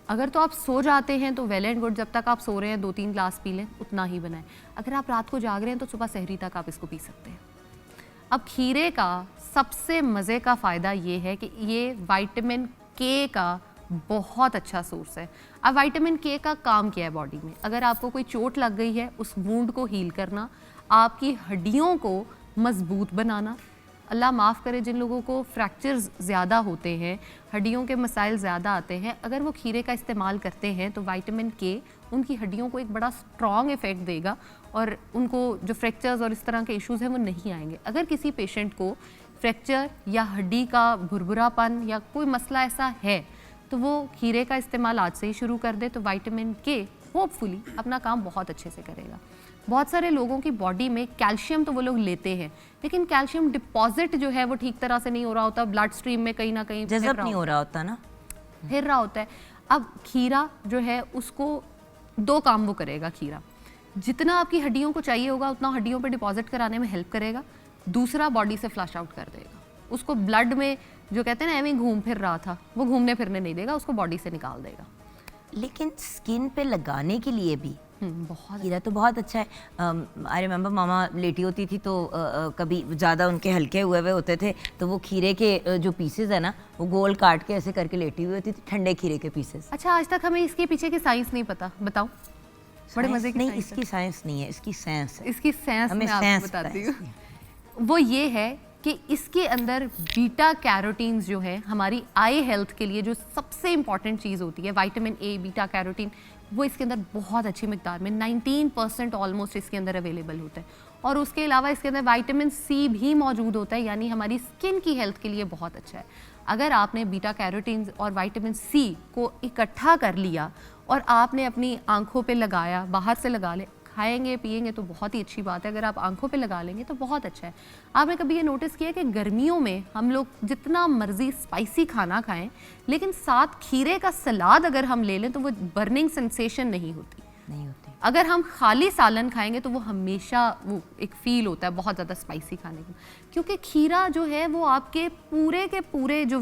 अगर तो आप सो जाते हैं तो वेल एंड गुड, जब तक आप सो रहे हैं 2-3 ग्लास पी लें, उतना ही बनाएं। अगर आप रात को जाग रहे हैं तो सुबह सहरी तक आप इसको पी सकते हैं। अब खीरे का सबसे मज़े का फ़ायदा ये है कि ये विटामिन के का बहुत अच्छा सोर्स है। अब विटामिन के का काम क्या है बॉडी में? अगर आपको कोई चोट लग गई है उस वूंड को हील करना, आपकी हड्डियों को मजबूत बनाना। अल्लाह माफ़ करे जिन लोगों को फ्रैक्चर्स ज़्यादा होते हैं, हड्डियों के मसाइल ज़्यादा आते हैं, अगर वो खीरे का इस्तेमाल करते हैं तो विटामिन के उनकी हड्डियों को एक बड़ा स्ट्रॉन्ग इफ़ेक्ट देगा और उनको जो फ्रैक्चर्स और इस तरह के इश्यूज़ हैं वो नहीं आएंगे। अगर किसी पेशेंट को फ्रैक्चर या हड्डी का भुरभुरापन या कोई मसला ऐसा है तो वो खीरे का इस्तेमाल आज से ही शुरू कर दे, तो विटामिन के होपफुली अपना काम बहुत अच्छे से करेगा। बहुत सारे लोगों की बॉडी में कैल्शियम तो वो लोग लेते हैं, लेकिन कैल्शियम डिपॉजिट जो है वो ठीक तरह से नहीं हो रहा होता, ब्लड स्ट्रीम में कहीं ना कहीं जज़ब नहीं हो रहा होता ना, फिर रहा होता है। अब खीरा जो है उसको 2 काम वो करेगा। खीरा जितना आपकी हड्डियों को चाहिए होगा उतना हड्डियों पे डिपॉजिट कराने में हेल्प करेगा, दूसरा बॉडी से फ्लश आउट कर देगा। उसको ब्लड में जो कहते हैं ना एवं घूम फिर रहा था वो घूमने फिरने नहीं देगा, उसको बॉडी से निकाल देगा। लेकिन स्किन पे लगाने के लिए भी बहुत खीरा तो बहुत अच्छा है। आई रिमेंबर मामा लेटी होती थी तो कभी ज़्यादा उनके हल्के हुए हुए होते थे तो वो खीरे के जो पीसेस है ना वो गोल काट के ऐसे करके लेटी हुई होती थी, ठंडे खीरे के पीसेस। अच्छा, आज तक हमें इसके पीछे की साइंस नहीं पता, बताओ। बड़े मजे की नहीं, साइंस इसकी साइंस नहीं है, इसकी साइंस है। इसकी सेंस हमें मैं आपको सेंस बताती पता हूँ। वो ये है कि इसके अंदर बीटा कैरोटीन्स जो है हमारी आई हेल्थ के लिए जो सबसे इंपॉर्टेंट चीज़ होती है, विटामिन ए, बीटा कैरोटीन, वो इसके अंदर बहुत अच्छी मिकदार में 19% ऑलमोस्ट इसके अंदर अवेलेबल होता है। और उसके अलावा इसके अंदर विटामिन सी भी मौजूद होता है, यानी हमारी स्किन की हेल्थ के लिए बहुत अच्छा है। अगर आपने बीटा कैरोटीन्स और विटामिन सी को इकट्ठा कर लिया और आपने अपनी आंखों पे लगाया, बाहर से लगा ले, खाएंगे पिएंगे तो बहुत ही अच्छी बात है, अगर आप आंखों पे लगा लेंगे तो बहुत अच्छा है। आपने कभी ये नोटिस किया कि गर्मियों में हम लोग जितना मर्जी स्पाइसी खाना खाएं लेकिन साथ खीरे का सलाद अगर हम ले लें तो वो बर्निंग सेंसेशन नहीं होती। अगर हम खाली सालन खाएंगे तो वो हमेशा वो एक फील होता है बहुत ज़्यादा स्पाइसी खाने का, क्योंकि खीरा जो है वो आपके पूरे के पूरे जो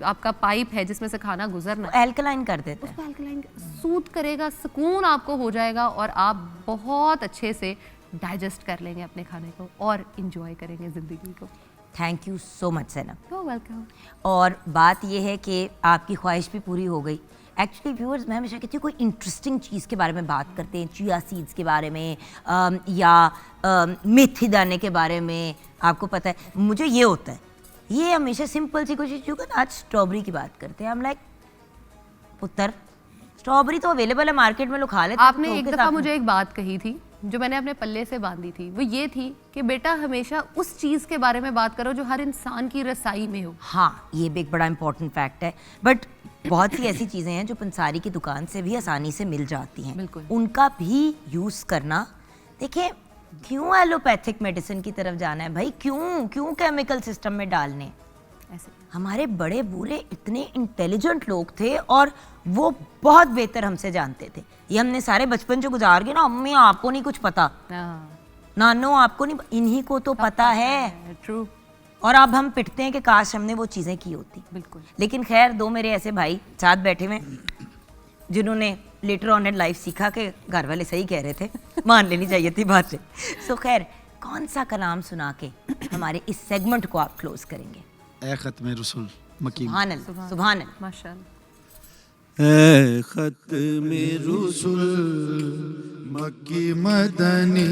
आपका पाइप है जिसमें से खाना गुजरना है एल्कलाइन कर देता है। उसको अल्कलाइन सूट करेगा, सुकून आपको हो जाएगा और आप बहुत अच्छे से डाइजेस्ट कर लेंगे अपने खाने को और इंजॉय करेंगे ज़िंदगी को। थैंक यू सो मच सैनम। You welcome. और बात यह है कि आपकी ख्वाहिश भी पूरी हो गई। एक्चुअली व्यूअर्स, मैं हमेशा कहती हूँ कोई इंटरेस्टिंग चीज़ के बारे में बात करते हैं, चिया सीड्स के बारे में या मेथी दाने के बारे में। आपको पता है मुझे ये होता है, ये हमेशा सिंपल सी कोई चीज़, आज स्ट्रॉबेरी की बात करते हैं, हम लाइक पुत्र स्ट्रॉबेरी तो अवेलेबल है मार्केट में, लोग खा लेते हैं। आपने एक दफ़ा मुझे एक बात कही थी जो मैंने अपने पल्ले से बांधी थी, वो ये थी कि बेटा हमेशा उस चीज़ के बारे में बात करो जो हर इंसान की रसाई में हो। हाँ, ये भी एक बड़ा इंपॉर्टेंट फैक्ट है। बट बहुत सी ऐसी चीज़ें हैं जो पंसारी की दुकान से भी आसानी से मिल जाती हैं, बिल्कुल। उनका भी यूज़ करना। देखिए, क्यों एलोपैथिक मेडिसिन की तरफ जाना है भाई? क्यों केमिकल सिस्टम में डालने? ऐसे हमारे बड़े बूढ़े इतने इंटेलिजेंट लोग थे और वो बहुत बेहतर हमसे जानते थे। ये हमने सारे बचपन जो गुजार गए ना, अम्मी आपको नहीं कुछ पता, नानो आपको नहीं, इन्हीं को तो पता है। ट्रू। और अब हम पिटते हैं कि काश हमने वो चीज़ें की होती। बिल्कुल। लेकिन खैर, 2 मेरे ऐसे भाई साथ बैठे हुए जिन्होंने लेटर ऑन इन लाइफ सीखा कि घर वाले सही कह रहे थे, मान लेनी चाहिए थी बात से। सो खैर, कौन सा कलाम सुना के हमारे इस सेगमेंट को आप क्लोज करेंगे? ए खत्म रसूल मकी। सुभान अल्लाह, सुभान अल्लाह। माशाअल्लाह। ए खत्म रसूल मक्की मदनी,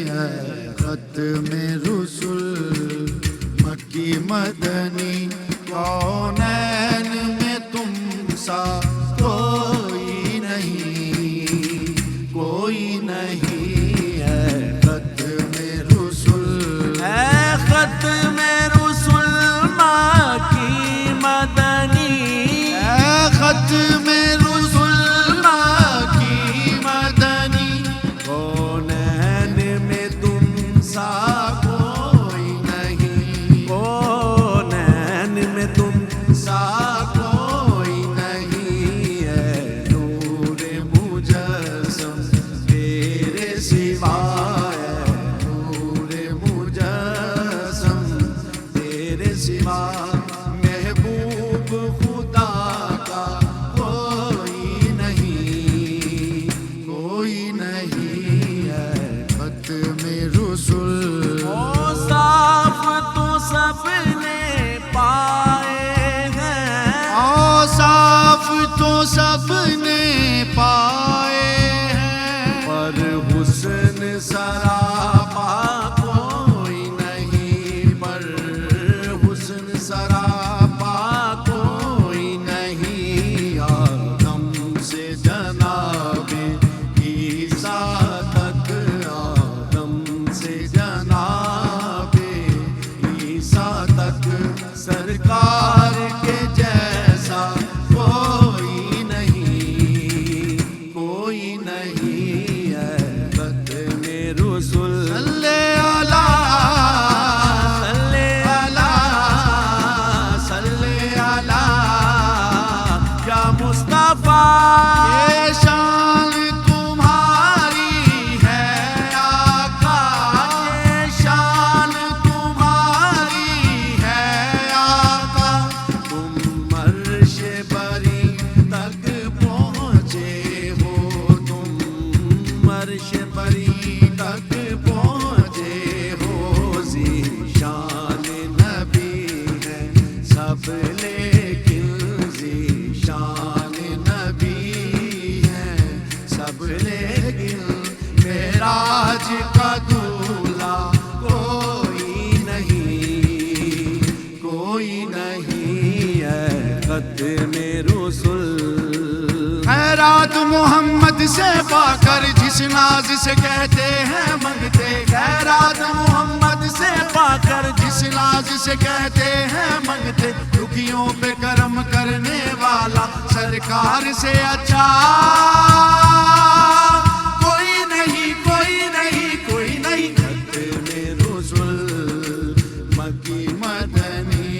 ए खत्म रसूल मक्की मदनी, कौनैन में तुम सा कोई नहीं है। खत्म रसूल, ए खत्म रसूल मक्की मदनी, ए खत्म रसूल मक्की मदनी, कौनैन में तुम सा कोई नहीं, कौनैन में तुम सा कोई नहीं है। नूर मुजस्सम तेरे सिवा है, नूर मुजस्सम तेरे सिवा, महबूब खुदा का कोई नहीं है। खत्म रसूल, ओ साफ तो सबने पाए हैं, ओ साफ तो सबने पाए हैं, पर हुस्न सरापा कोई नहीं, पर हुस्न सरापा कोई नहीं। आदम से जनाबे ईसा तक, आदम से जनाबे ईसा तक, सरकार के जैसा कोई नहीं का दूल्हा कोई नहीं है खत्मे रसूल। खैरात मोहम्मद से पाकर जिस नाज से कहते हैं मंगते, खैरात मोहम्मद से पाकर जिस नाज से कहते हैं मंगते, दुखियों पे करम करने वाला सरकार से अच्छा कोई नहीं खत्मे रसूल। मक्की मदनी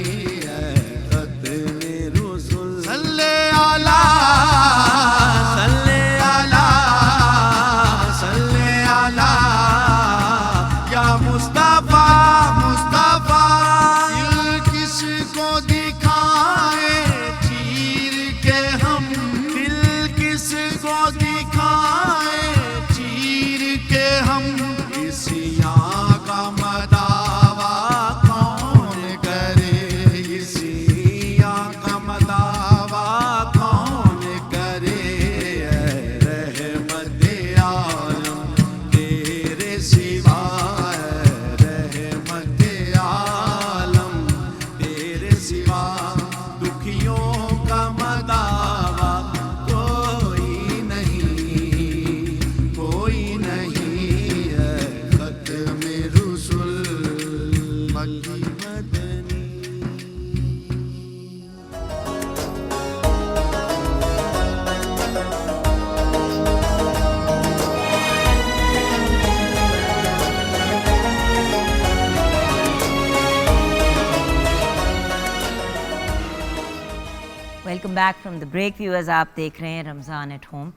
है खत्मे रसूल। सल्ले आला या मुस्तफा मुस्तफा। दिल किसको दिखाए चीर के हम, दिल किसको दिखाए चीर के हम, इसियाँ का मदावा कौन करे, इसियाँ का मदावा कौन करे। रहमत आलम तेरे सिवा, रहमत आलम तेरे सिवा, दुखियों का मदावा कोई नहीं है खत्मे रसूल। मक्की मदनी। Welcome back from the break viewers. आप देख रहे हैं रमज़ान एट होम,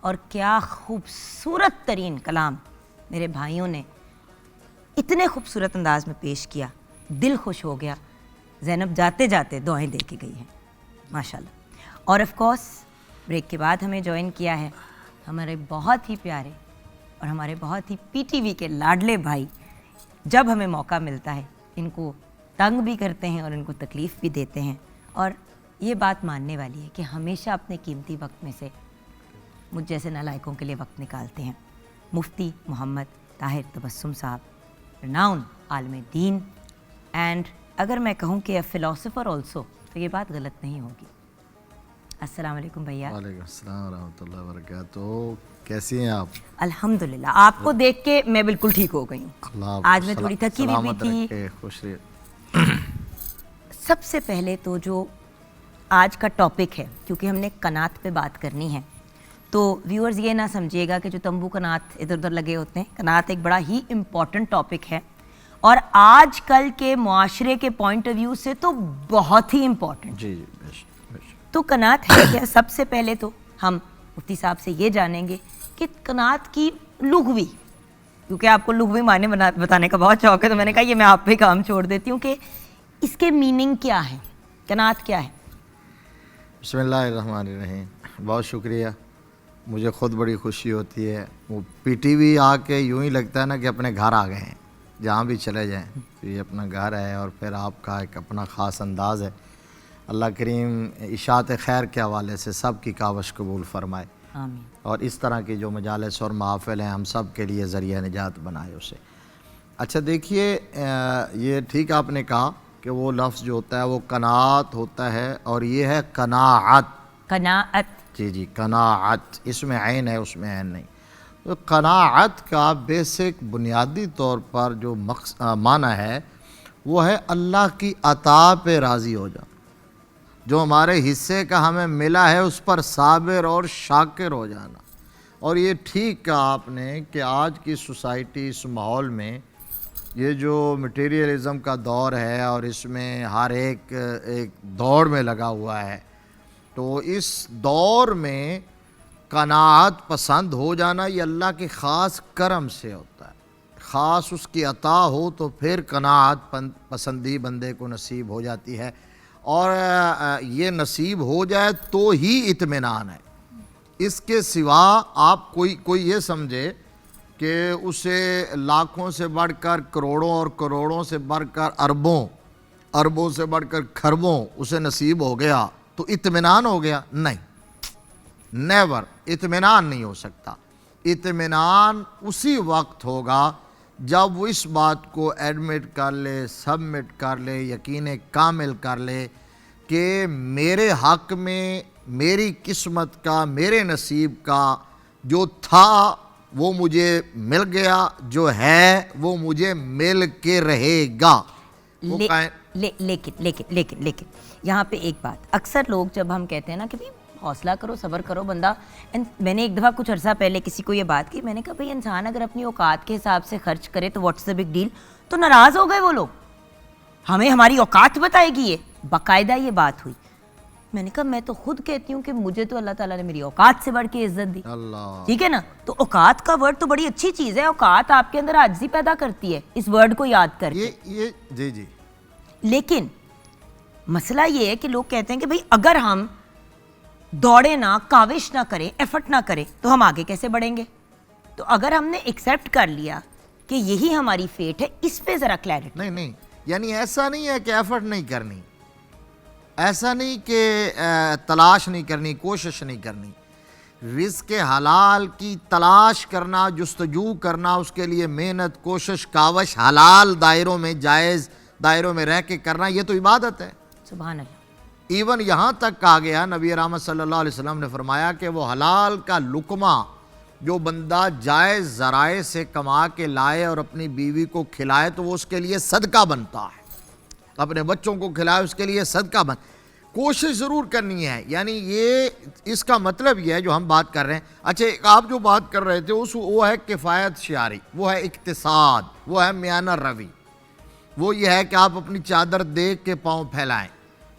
और क्या खूबसूरत तरीन कलाम मेरे भाइयों ने इतने खूबसूरत अंदाज में पेश किया, दिल खुश हो गया। ज़ैनब जाते जाते दुआएं दे के गई हैं माशाल्लाह। और ऑफ कोर्स ब्रेक के बाद हमें ज्वाइन किया है हमारे बहुत ही प्यारे और हमारे बहुत ही पीटीवी के लाडले भाई। जब हमें मौका मिलता है इनको तंग भी करते हैं और इनको तकलीफ़ भी देते हैं, और ये बात मानने वाली है कि हमेशा अपने कीमती वक्त में से मुझ जैसे नालायकों के लिए वक्त निकालते हैं। मुफ्ती मोहम्मद ताहिर तबस्सुम साहब, रनाउन आलम दीन, एंड अगर मैं कहूँ कि अ फ़िलासफ़र ऑल्सो, तो ये बात गलत नहीं होगी। अस्सलाम वालेकुम भैया। वालेकुम अस्सलाम रहमतुल्लाहि व बरकातुहू। कैसी हैं आप? अल्हम्दुलिल्लाह, आपको देख के मैं बिल्कुल ठीक हो गई हूँ। अल्लाह आज मैं थोड़ी थकी भी सलामत थी। रखे, खुश रहे। सबसे पहले तो जो आज का टॉपिक है, क्योंकि हमने कनात पे बात करनी है, तो व्यूअर्स ये ना समझिएगा कि जो तंबू कनात इधर उधर लगे होते हैं, कनात एक बड़ा ही इम्पॉर्टेंट टॉपिक है और आजकल के मुआशरे के पॉइंट ऑफ व्यू से तो बहुत ही इम्पॉर्टेंट। जी बेशक। तो कनात है क्या? सबसे पहले तो हम मुफ्ती साहब से ये जानेंगे कि कनात की लुग़वी, क्योंकि आपको लुग़वी माने बताने का बहुत शौक है, तो मैंने कहा ये मैं आप पे काम छोड़ देती हूँ कि इसके मीनिंग क्या है, कनात क्या है। बिस्मिल्लाहिर्रहमानिर्रहीम। बहुत शुक्रिया, मुझे ख़ुद बड़ी खुशी होती है। वो पीटीवी आके यूं ही लगता है ना कि अपने घर आ गए हैं, जहाँ भी चले जाएं तो ये अपना घर है, और फिर आपका एक अपना ख़ास अंदाज़ है। अल्लाह करीम इशात खैर के हवाले से सब की कावश कबूल फ़रमाए, आमीन। और इस तरह की जो मजालिस और महफ़िल हैं हम सब के लिए ज़रिया निजात बनाए उसे। अच्छा देखिए, ये ठीक आपने कहा कि वो लफ्ज़ जो होता है वो कनात होता है, और ये है कनाअत। कनाअत, जी जी, कनाअत, इसमें ऐन है उसमें ऐन नहीं। तो कनाअत का बेसिक बुनियादी तौर पर जो माना है वो है अल्लाह की अता पे राज़ी हो जाना। जो हमारे हिस्से का हमें मिला है उस पर साबिर और शाकिर हो जाना। और ये ठीक कहा आपने कि आज की सोसाइटी, इस माहौल में, ये जो मटेरियलिज़म का दौर है और इसमें हर एक दौड़ में लगा हुआ है, तो इस दौर में कनाअत पसंद हो जाना ये अल्लाह के ख़ास करम से होता है। ख़ास उसकी अता हो तो फिर कनाअत पसंदी बंदे को नसीब हो जाती है, और ये नसीब हो जाए तो ही इत्मीनान है। इसके सिवा आप कोई ये समझे कि उसे लाखों से बढ़कर करोड़ों और करोड़ों से बढ़कर अरबों, अरबों से बढ़कर खरबों उसे नसीब हो गया तो इत्मीनान हो गया? नहीं, नेवर, इत्मीनान नहीं हो सकता। इत्मीनान उसी वक्त होगा जब वो इस बात को एडमिट कर ले, सबमिट कर ले, यकीन कामिल कर ले कि मेरे हक़ में मेरी किस्मत का, मेरे नसीब का जो था वो मुझे मिल गया, जो है वो मुझे मिल के रहेगा। वो लेकिन यहाँ पे एक बात, अक्सर लोग जब हम कहते हैं ना कि भाई हौसला करो, सब्र करो बंदा, मैंने एक दफ़ा कुछ अरसा पहले किसी को ये बात की, मैंने कहा भाई इंसान अगर अपनी औकात के हिसाब से खर्च करे तो व्हाट्स द बिग डील। तो नाराज़ हो गए वो लोग, हमें हमारी औकात बताएगी, ये बाकायदा ये बात हुई। मैंने कहा मैं तो खुद कहती हूँ कि मुझे तो अल्लाह ताला ने मेरी औकात से बढ़ के इज्जत दी, ठीक है ना। तो औकात का वर्ड तो बड़ी अच्छी चीज़ है, औकात आपके अंदर आजिज़ी पैदा करती है इस वर्ड को याद करके। ये जी जी। लेकिन मसला ये है कि लोग कहते हैं कि भाई अगर हम दौड़े ना, काविश ना करें, एफर्ट ना करें तो हम आगे कैसे बढ़ेंगे। तो अगर हमने एक्सेप्ट कर लिया कि यही हमारी फेट है, इस पे जरा क्लैरिटी। नहीं, यानी ऐसा नहीं है कि एफर्ट नहीं करनी, ऐसा नहीं कि तलाश नहीं करनी, कोशिश नहीं करनी। रिज़्क़ हलाल की तलाश करना, जुस्तजू करना, उसके लिए मेहनत, कोशिश, कावश, हलाल दायरों में, जायज़ दायरों में रह के करना, ये तो इबादत है। सुभान अल्लाह। इवन यहाँ तक कहा गया, नबी रहमत सल्लल्लाहु अलैहि वसल्लम ने फरमाया कि वो हलाल का लुकमा जो बंदा जायज़ ज़राए से कमा के लाए और अपनी बीवी को खिलाए तो वो उसके लिए सदका बनता है, अपने बच्चों को खिलाए उसके लिए सदका बन। कोशिश ज़रूर करनी है, यानी ये इसका मतलब ये है जो हम बात कर रहे हैं। अच्छा, आप जो बात कर रहे थे वो है किफ़ायत शारी, वो है इक्तिसाद, वो है मियाना रवि, वो ये है कि आप अपनी चादर देख के पाँव फैलाएं,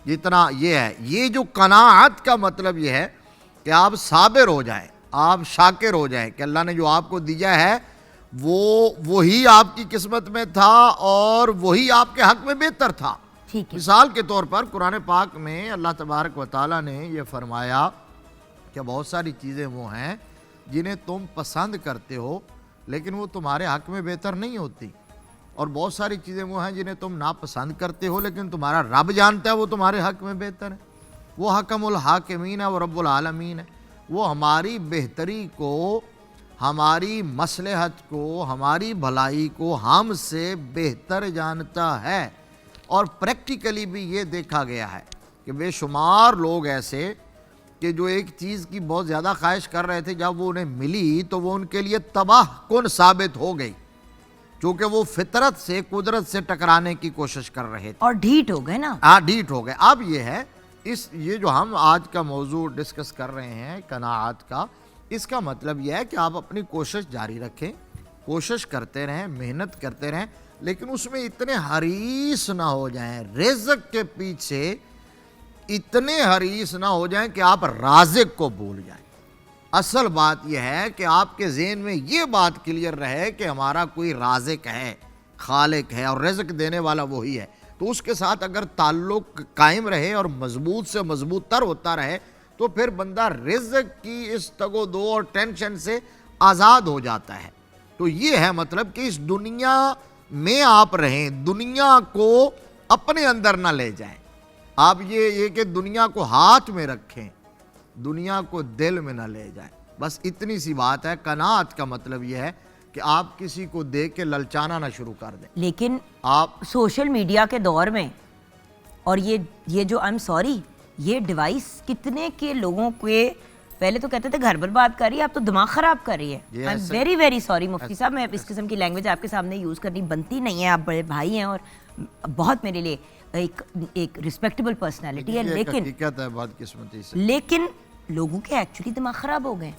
जितना ये है। ये जो कनाअत का मतलब ये है कि आप साबिर हो जाएं, आप शाकिर हो जाएं कि अल्लाह ने जो आपको दिया है वही आपकी किस्मत में था और वही आपके हक में बेहतर था। ठीक है। मिसाल के तौर पर कुरान पाक में अल्लाह तबारक व तआला ने ये फरमाया कि बहुत सारी चीज़ें वो हैं जिन्हें तुम पसंद करते हो लेकिन वो तुम्हारे हक में बेहतर नहीं होती, और बहुत सारी चीज़ें वो हैं जिन्हें तुम नापसंद करते हो लेकिन तुम्हारा रब जानता है वो तुम्हारे हक में बेहतर है। वो हकमुल हाकिमीन है, वो रब्बुल आलमीन है। वो हमारी बेहतरी को, हमारी मसलहत को, हमारी भलाई को हमसे बेहतर जानता है। और प्रैक्टिकली भी ये देखा गया है कि बेशुमार लोग ऐसे कि जो एक चीज़ की बहुत ज़्यादा ख्वाहिश कर रहे थे, जब वो उन्हें मिली तो वो उनके लिए तबाह कुन साबित हो गई, क्योंकि वो फितरत से, कुदरत से टकराने की कोशिश कर रहे थे और ढीठ हो गए ना। हाँ, ढीठ हो गए। अब ये है, ये जो हम आज का मौजू डिस्कस कर रहे हैं कनाअत का, इसका मतलब यह है कि आप अपनी कोशिश जारी रखें, कोशिश करते रहें, मेहनत करते रहें, लेकिन उसमें इतने हरीस ना हो जाएं, रिज़्क़ के पीछे इतने हरीस ना हो जाएं कि आप राज़िक़ को भूल जाएं। असल बात यह है कि आपके ज़हन में ये बात क्लियर रहे कि हमारा कोई राज़िक़ है, खालिक है और रिज़्क़ देने वाला वही है। तो उसके साथ अगर ताल्लुक़ कायम रहे और मजबूत से मजबूत तर होता रहे तो फिर बंदा रिज़्क़ की इस तगो-दो और टेंशन से आज़ाद हो जाता है। तो ये है मतलब कि इस दुनिया में आप रहें, दुनिया को अपने अंदर ना ले जाएं। आप ये कि दुनिया को हाथ में रखें, दुनिया को दिल में ना ले जाएं। बस इतनी सी बात है। कनाअत का मतलब यह है कि आप किसी को देख के ललचाना ना शुरू कर दें। लेकिन आप सोशल मीडिया के दौर में और ये जो आई एम सॉरी, ये डिवाइस कितने के लोगों के, पहले तो कहते थे घर बर्बाद कर रही है, अब तो दिमाग खराब कर रही है। I am very very sorry मुफ्ती साहब, मैं इस किस्म की लैंग्वेज आपके सामने यूज़ करनी बनती नहीं है। आप बड़े भाई हैं और बहुत मेरे लिए एक रिस्पेक्टेबल पर्सनैलिटी है, लेकिन हकीकत है बदकिस्मती से, लेकिन लोगों के एक्चुअली दिमाग खराब हो गए।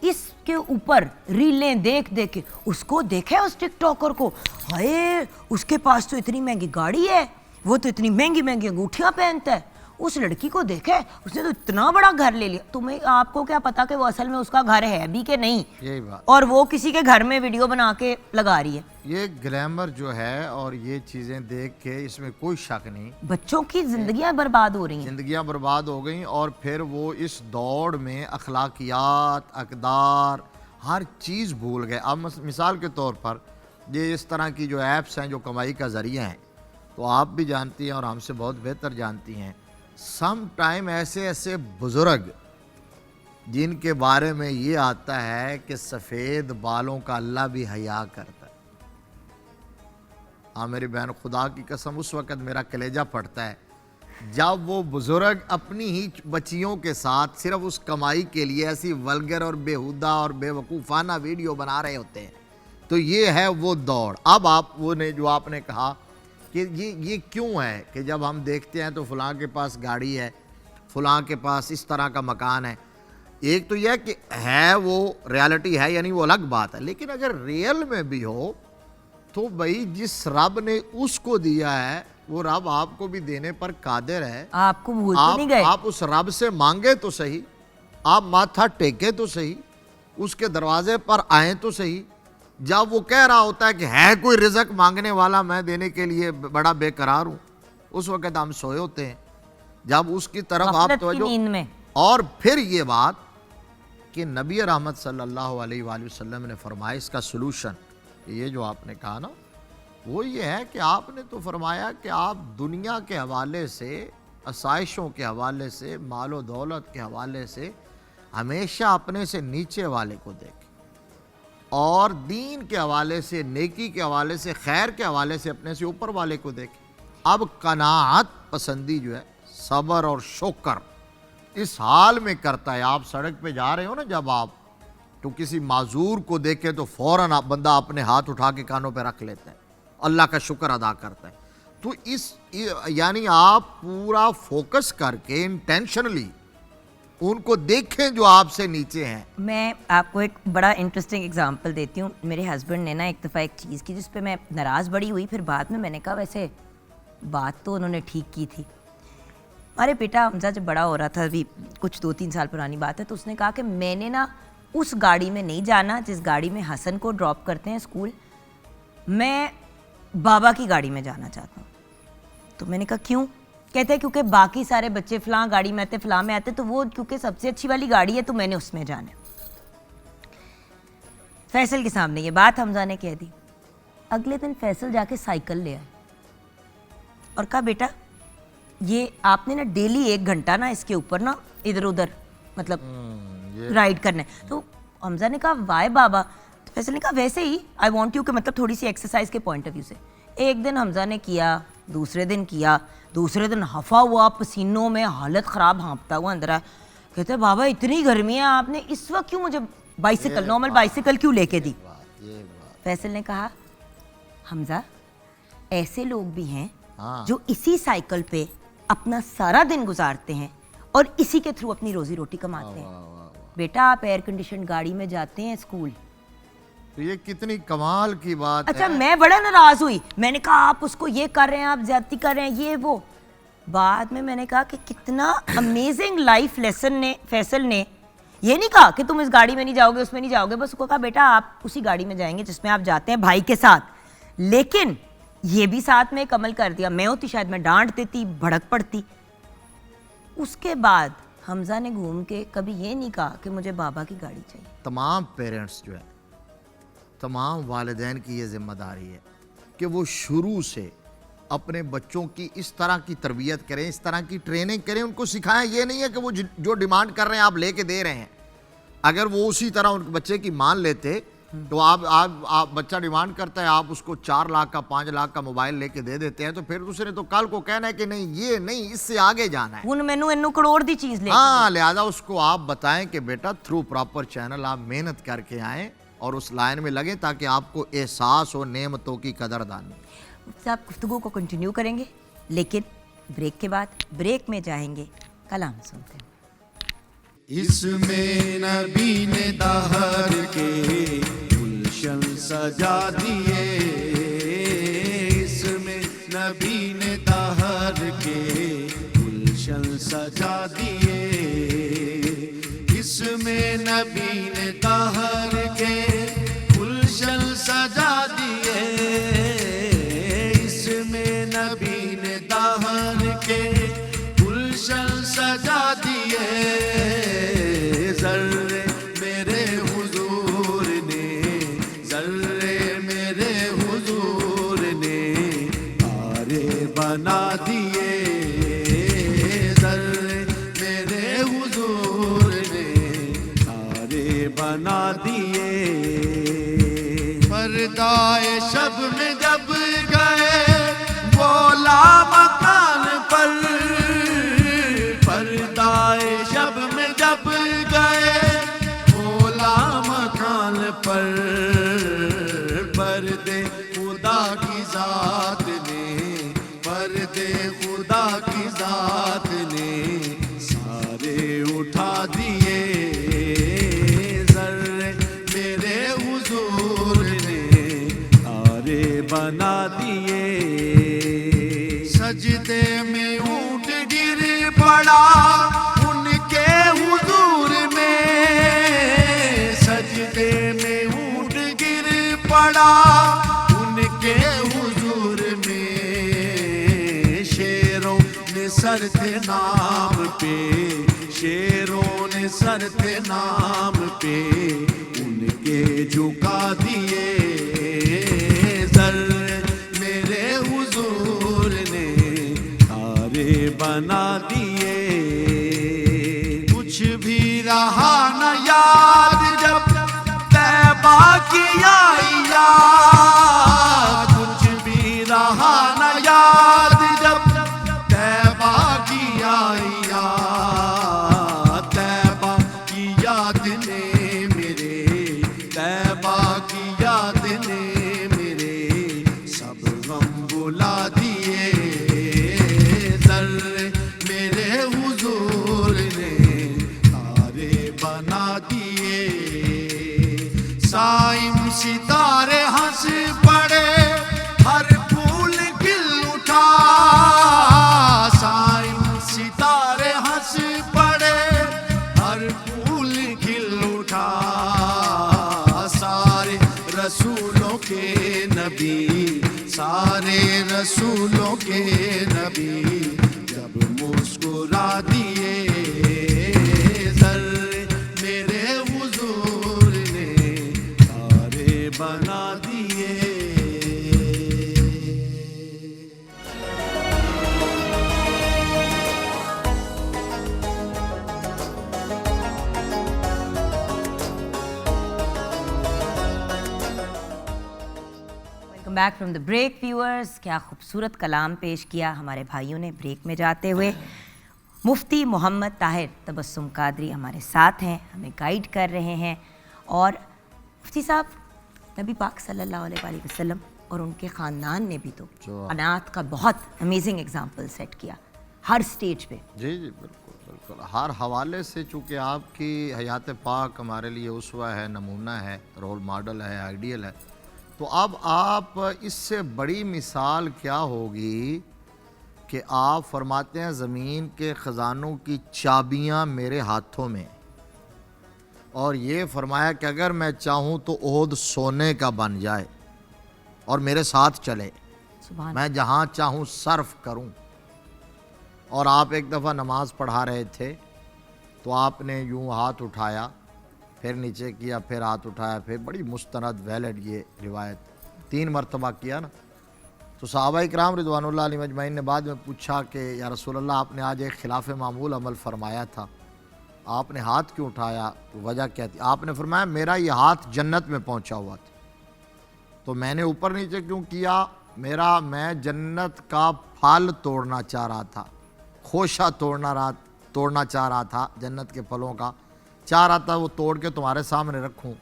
इसके ऊपर रीलें देख देख के, उसको देखे उस टिकटॉकर को, हाय उसके पास तो इतनी महंगी गाड़ी है, वो तो इतनी महंगी महंगी अंगूठियां पहनता है, उस लड़की को देखे उसने तो इतना बड़ा घर ले लिया। तुम्हें आपको क्या पता कि वो असल में उसका घर है भी कि नहीं, यही बात। और वो किसी के घर में वीडियो बना के लगा रही है। ये ग्लैमर जो है और ये चीज़ें देख के, इसमें कोई शक नहीं, बच्चों की जिंदगियां बर्बाद हो रही हैं, जिंदगियां बर्बाद हो गई। और फिर वो इस दौड़ में अखलाकियात, अकदार, हर चीज़ भूल गए। अब मिसाल के तौर पर ये इस तरह की जो ऐप्स हैं जो कमाई का ज़रिया हैं, तो आप भी जानती हैं और हमसे बहुत बेहतर जानती हैं, सम टाइम ऐसे ऐसे बुज़ुर्ग जिनके बारे में ये आता है कि सफ़ेद बालों का अल्लाह भी हया करता है। हाँ मेरी बहन, खुदा की कसम उस वक़्त मेरा कलेजा फटता है जब वो बुज़ुर्ग अपनी ही बच्चियों के साथ सिर्फ उस कमाई के लिए ऐसी वल्गर और बेहुदा और बेवकूफ़ाना वीडियो बना रहे होते हैं। तो ये है वो दौड़। अब आप वो ने जो आपने कहा कि ये क्यों है कि जब हम देखते हैं तो फ़लाँ के पास गाड़ी है, फ़लाँ के पास इस तरह का मकान है। एक तो यह कि है वो रियलिटी है, यानी वो अलग बात है, लेकिन अगर रियल में भी हो तो भाई जिस रब ने उसको दिया है वो रब आपको भी देने पर कादिर है। आपको भूल तो नहीं गए? आप उस रब से मांगे तो सही, आप माथा टेके तो सही, उसके दरवाजे पर आए तो सही। जब वो कह रहा होता है कि है कोई रिज़्क मांगने वाला, मैं देने के लिए बड़ा बेकरार हूँ, उस वक़्त हम सोए होते हैं। जब उसकी तरफ आप गफलत की नींद में। और फिर ये बात कि नबी रहमत सल्लल्लाहु अलैहि वसल्लम ने फरमाया इसका सलूशन, ये जो आपने कहा ना, वो ये है कि आपने तो फरमाया कि आप दुनिया के हवाले से, आसाइशों के हवाले से, मालो दौलत के हवाले से हमेशा अपने से नीचे वाले को देखें, और दीन के हवाले से, नेकी के हवाले से, खैर के हवाले से अपने से ऊपर वाले को देखें। अब कनाअत पसंदी जो है, सब्र और शुक्र इस हाल में करता है। आप सड़क पे जा रहे हो ना, जब आप तो किसी माजूर को देखे तो फौरन आप बंदा अपने हाथ उठा के कानों पे रख लेता है, अल्लाह का शुक्र अदा करता है। तो यानी आप पूरा फोकस करके इंटेंशनली उनको देखें जो आपसे नीचे हैं। मैं आपको एक बड़ा इंटरेस्टिंग एग्जांपल देती हूँ। मेरे हस्बैंड ने ना एक दफ़ा एक चीज़ की जिस पे मैं नाराज़ बड़ी हुई, फिर बाद में मैंने कहा वैसे बात तो उन्होंने ठीक की थी। हमारे बेटा हमजा जब बड़ा हो रहा था, अभी कुछ 2-3 साल पुरानी बात है, तो उसने कहा कि मैंने ना उस गाड़ी में नहीं जाना जिस गाड़ी में हसन को ड्रॉप करते हैं स्कूल, मैं बाबा की गाड़ी में जाना चाहता हूँ। तो मैंने कहा क्यों? कहते हैं क्योंकि बाकी सारे बच्चे फ़लाँ गाड़ी में आते, फ़लाँ में आते, तो वो क्योंकि सबसे अच्छी वाली गाड़ी है तो मैंने उसमें जाना है। फैसल के सामने ये बात हमजा ने कह दी। अगले दिन फैसल जाके साइकिल ले आए और कहा बेटा ये आपने ना डेली 1 घंटा ना इसके ऊपर ना इधर उधर मतलब राइड करना है। तो हमजा ने कहा वाई बाबा? तो फैसल ने कहा वैसे ही आई वांट यू कि मतलब थोड़ी सी एक्सरसाइज के पॉइंट ऑफ व्यू से। एक दिन हमजा ने किया, दूसरे दिन किया, दूसरे दिन हफा हुआ, पसीनों में हालत ख़राब, हाँपता हुआ अंदर आया। कहते बाबा इतनी गर्मी है, आपने इस वक्त क्यों मुझे बाइसिकल, नॉर्मल बाइसिकल क्यों लेके दी? फैसल ने कहा हमजा ऐसे लोग भी हैं जो इसी साइकिल पे अपना सारा दिन गुजारते हैं और इसी के थ्रू अपनी रोजी रोटी कमाते हैं। बेटा आप एयर कंडीशन गाड़ी में जाते हैं स्कूल। तो ये कितनी कमाल की बात अच्छा है। मैं बड़ा नाराज हुई, मैंने कहा आप उसको ये कर रहे हैं, आप ज्यादती कर रहे हैं, ये वो। बाद में मैंने कहा कि कितना अमेजिंग लाइफ लेसन ने फैसल ने ये नहीं कहा कि तुम इस गाड़ी में नहीं जाओगे, उसमें नहीं जाओगे, बस उसको कहा बेटा आप उसी गाड़ी में जाएंगे जिसमें आप जाते हैं भाई के साथ। लेकिन ये भी साथ में एक अमल कर दिया। मैं होती शायद मैं डांट देती, भड़क पड़ती। उसके बाद हमजा ने घूम के कभी ये नहीं कहा कि मुझे बाबा की गाड़ी चाहिए। तमाम पेरेंट्स जो है, तमाम वालिदैन की ये जिम्मेदारी है कि वो शुरू से अपने बच्चों की इस तरह की तरबियत करें, इस तरह की ट्रेनिंग करें, उनको सिखाएं। ये नहीं है कि वो जो डिमांड कर रहे हैं आप लेके दे रहे हैं। अगर वो उसी तरह उन बच्चे की मान लेते तो आप बच्चा डिमांड करता है, आप उसको 4 लाख का 5 लाख का मोबाइल लेके दे देते हैं, तो फिर दूसरे तो कल को कहना है कि नहीं ये नहीं, इससे आगे जाना है। उन मैनू इन्नू करोड़ दी चीज ले। हाँ, लिहाजा उसको आप बताएं कि बेटा थ्रू प्रॉपर चैनल आप मेहनत करके आएँ और उस लाइन में लगे ताकि आपको एहसास हो नेमतों की कदरदानी। आप गुफ्तगू को कंटिन्यू करेंगे, लेकिन ब्रेक के बाद ब्रेक में जाएंगे कलाम सुनते हैं। इसमें नबी ने दहर के गुलशन सजा दिए, इसमें नबी ने दहर के गुलशन सजा दिए, इसमें नबी ने दहर के गुलशन सजा दिए, इसमें नबी ने दहर के गुलशन सजा दिए। ज़र्रे मेरे हुजूर ने, ज़र्रे मेरे हुजूर ने तारे बना दिए, ज़र्रे मेरे हुजूर ने बना दिए। पर्दाए शब में जब गए बोला मकान पर, पर्दाए शब में जब गए बोला मकान पर, पर्दे खुदा की जात ने, पर्दे खुदा की जात ने सारे उठा दिए। जर्रे मेरे हुजूर ने तारे बना दिए। सजदे में ऊंट गिर पड़ा उनके हुजूर में, सजदे में ऊंट गिर पड़ा उनके हुजूर में। शेरों ने सर थे नाम पे, शेरों ने सर थे नाम पे उनके झुका दिए। जर्रे मेरे हुजूर ने तारे बना दिए। कुछ भी रहा न याद जब तैबा की आई याद, कुछ भी रहा न याद जब तैबा की आई याद। तैबा की याद ने मेरे, तैबा की याद ने मेरे सब गम बुला दिए। जर्रे मेरे हुजूर ने तारे बना दिए। साइम सितारे हंस पड़े हर फूल खिल उठा, साइम सितारे हंस पड़े हर फूल खिल उठा। सारे रसूलों के नबी, सारे रसूलों के नबी जब मुस्कुरा दिए। जर्रे मेरे हुजूर ने तारे बना दिए। Welcome back from the break viewers. क्या खूबसूरत कलाम पेश किया हमारे भाइयों ने ब्रेक में जाते हुए। मुफ्ती मोहम्मद ताहिर तबस्सुम कादरी हमारे साथ हैं, हमें गाइड कर रहे हैं। और मुफ्ती साहब, नबी पाक सल्लल्लाहु अलैहि वसल्लम और उनके ख़ानदान ने भी तो अनाथ का बहुत अमेजिंग एग्जाम्पल सेट किया हर स्टेज पे। जी जी बिल्कुल बिल्कुल, हर हवाले से चूँकि आपकी हयात पाक हमारे लिए उसवा है, नमूना है, रोल मॉडल है, आइडियल है, तो अब आप इससे बड़ी मिसाल क्या होगी कि आप फरमाते हैं ज़मीन के ख़जानों की चाबियां मेरे हाथों में, और ये फरमाया कि अगर मैं चाहूँ तो ओहद सोने का बन जाए और मेरे साथ चले, मैं जहाँ चाहूँ सर्फ करूँ। और आप एक दफ़ा नमाज पढ़ा रहे थे तो आपने यूँ हाथ उठाया, फिर नीचे किया, फिर हाथ उठाया, फिर बड़ी मुस्तनद वैलिड ये रिवायत 3 मरतबा किया ना। तो सहाबा इकराम रिज़वानुल्लाह अलैहिम अजमईन ने बाद में पूछा कि या रसूल अल्लाह, आपने आज एक खिलाफ मामूल अमल फरमाया था, आपने हाथ क्यों उठाया, वजह क्या थी? आपने फरमाया मेरा ये हाथ जन्नत में पहुंचा हुआ था, तो मैंने ऊपर नीचे क्यों किया? मैं जन्नत का फल तोड़ना चाह रहा था, खोशा तोड़ना चाह रहा था, जन्नत के फलों का चाह रहा था वो तोड़ के तुम्हारे सामने रखूं,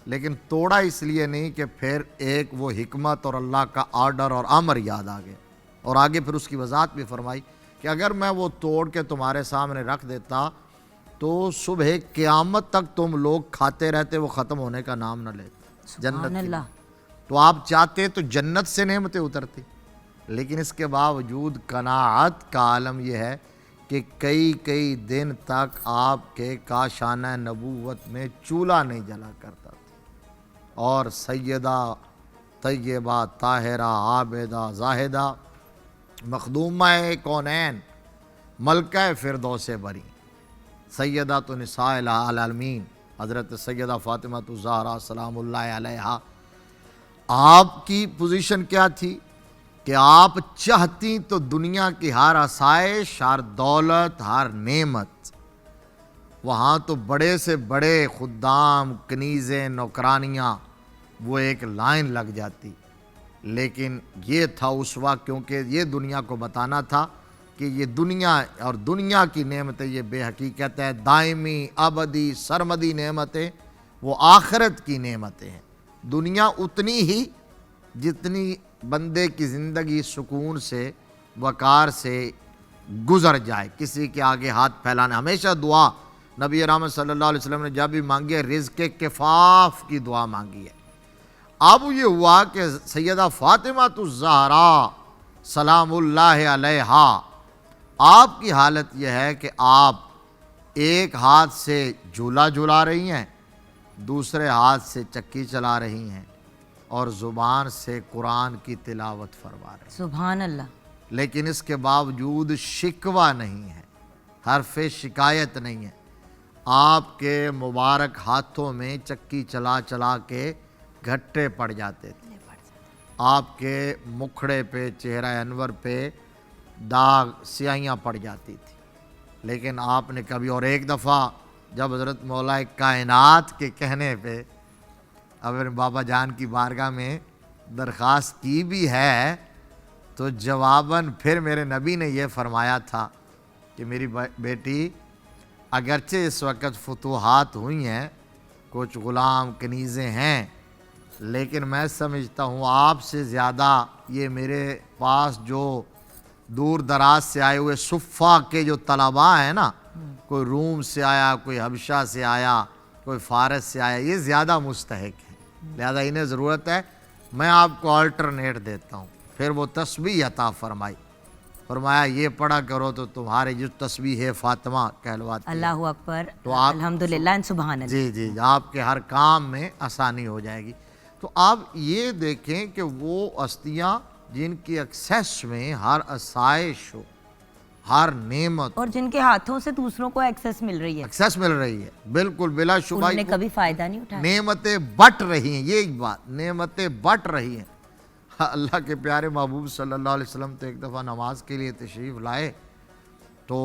लेकिन तोड़ा इसलिए नहीं कि फिर एक वो हिकमत और अल्लाह का आर्डर और अमर याद आ गया। और आगे फिर उसकी वजाहत भी फरमाई कि अगर मैं वो तोड़ के तुम्हारे सामने रख देता तो सुबह क़यामत तक तुम लोग खाते रहते, वो ख़त्म होने का नाम न लेते जन्नत की। तो आप चाहते तो जन्नत से नेमतें उतरती, लेकिन इसके बावजूद कनाअत का आलम यह है कि कई दिन तक आपके काशाना नबूवत में चूल्हा नहीं जला करता था। और सैयदा तय्यबा ताहिरा आबिदा जाहिदा मखदूमा कौनैन मलका फिरदौस बरी सैयदा तो निसाइल आलमीन हज़रत सैयदा फ़ातिमा ज़हरा सलामुल्लाह अलैहा, आपकी पोजीशन क्या थी कि आप चाहती तो दुनिया की हर आसाइश, हर दौलत, हर नेमत वहाँ तो बड़े से बड़े खुद्दाम, कनीज़ें, नौकरानियाँ, वो एक लाइन लग जाती। लेकिन ये था उस वक्त, क्योंकि ये दुनिया को बताना था कि ये दुनिया और दुनिया की नेमतें ये बेहकीकत है, दायमी, अबदी, सरमदी नेमतें, वो आखिरत की नेमतें हैं। दुनिया उतनी ही जितनी बंदे की ज़िंदगी सुकून से, वक़ार से गुज़र जाए, किसी के आगे हाथ फैलाना। हमेशा दुआ नबी रहमत सल्लल्लाहु अलैहि वसल्लम ने जब भी मांगी है, रिज़्क़ किफ़ाफ़ की दुआ मांगी है। अब ये हुआ कि सैयदा फ़ातिमा सलामुल्लाह अलैहा, आपकी हालत यह है कि आप एक हाथ से झूला झुला रही हैं, दूसरे हाथ से चक्की चला रही हैं और ज़ुबान से कुरान की तिलावत फरमा रही हैं। सुभान अल्लाह। लेकिन इसके बावजूद शिकवा नहीं है, हरफ शिकायत नहीं है। आपके मुबारक हाथों में चक्की चला चला के घट्टे पड़ जाते थे, आपके मुखड़े पे, चेहरा अनवर पे दाग, स्याहियाँ पड़ जाती थी। लेकिन आपने कभी, और एक दफ़ा जब हज़रत मौलाए कायनात के कहने पे अपने बाबा जान की बारगाह में दरख्वास्त की भी है, तो जवाबन फिर मेरे नबी ने यह फरमाया था कि मेरी बेटी, अगरचे इस वक्त फतूहात हुई हैं, कुछ ग़ुलाम कनीज़ें हैं, लेकिन मैं समझता हूँ आपसे ज़्यादा ये मेरे पास जो दूर दराज से आए हुए सुफ़ा के जो तलबा हैं ना, कोई रूम से आया, कोई हबशा से आया, कोई फ़ारस से आया, ये ज़्यादा मुस्तहिक है, लिहाजा इन्हें ज़रूरत है। मैं आपको अल्टरनेट देता हूँ। फिर वो तस्बीह अता फरमाया ये पढ़ा करो तो तुम्हारे जो तस्बीह है फ़ातिमा कहलवाती है। अल्लाहु अकबर, तो आप अल्हम्दुलिल्लाह एंड सुभान अल्लाह। जी जी, आपके हर काम में आसानी हो जाएगी। तो आप ये देखें कि वो हस्तियाँ जिनकी एक्सेस में हर आसाइश हो, हर नेमत, और जिनके हाथों से दूसरों को एक्सेस मिल रही है, एक्सेस मिल रही है, बिल्कुल बिला शुबा उन्होंने कभी फ़ायदा नहीं उठाया। नेमतें बट रही हैं, ये एक बात, नेमतें बट रही हैं। अल्लाह के प्यारे महबूब सल्लल्लाहु अलैहि वसल्लम तो एक दफ़ा नमाज के लिए तशरीफ़ लाए, तो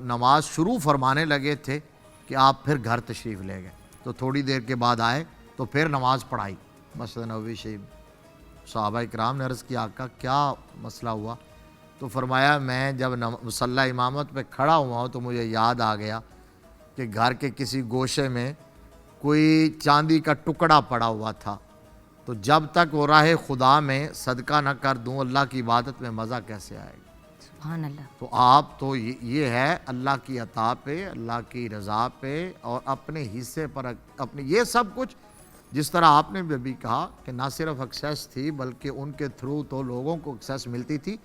नमाज शुरू फरमाने लगे थे कि आप फिर घर तशरीफ़ ले गए। तो थोड़ी देर के बाद आए तो फिर नमाज पढ़ाई मस्जिद नबवी शरीफ। सहाबा इकराम ने अर्ज़ किया, आका क्या मसला हुआ? तो फरमाया, मैं जब मुसल्ला इमामत पे खड़ा हुआ हूँ तो मुझे याद आ गया कि घर के किसी गोशे में कोई चांदी का टुकड़ा पड़ा हुआ था, तो जब तक वो राह खुदा में सदका न कर दूँ, अल्लाह की इबादत में मज़ा कैसे आएगा? सुभान अल्लाह। तो आप तो ये है अल्लाह की अता पे, अल्लाह की रज़ा पे और अपने हिस्से पर, अपने ये सब कुछ, जिस तरह आपने भी अभी कहा कि ना सिर्फ एक्सेस थी बल्कि उनके थ्रू तो लोगों को एक्सेस मिलती थी,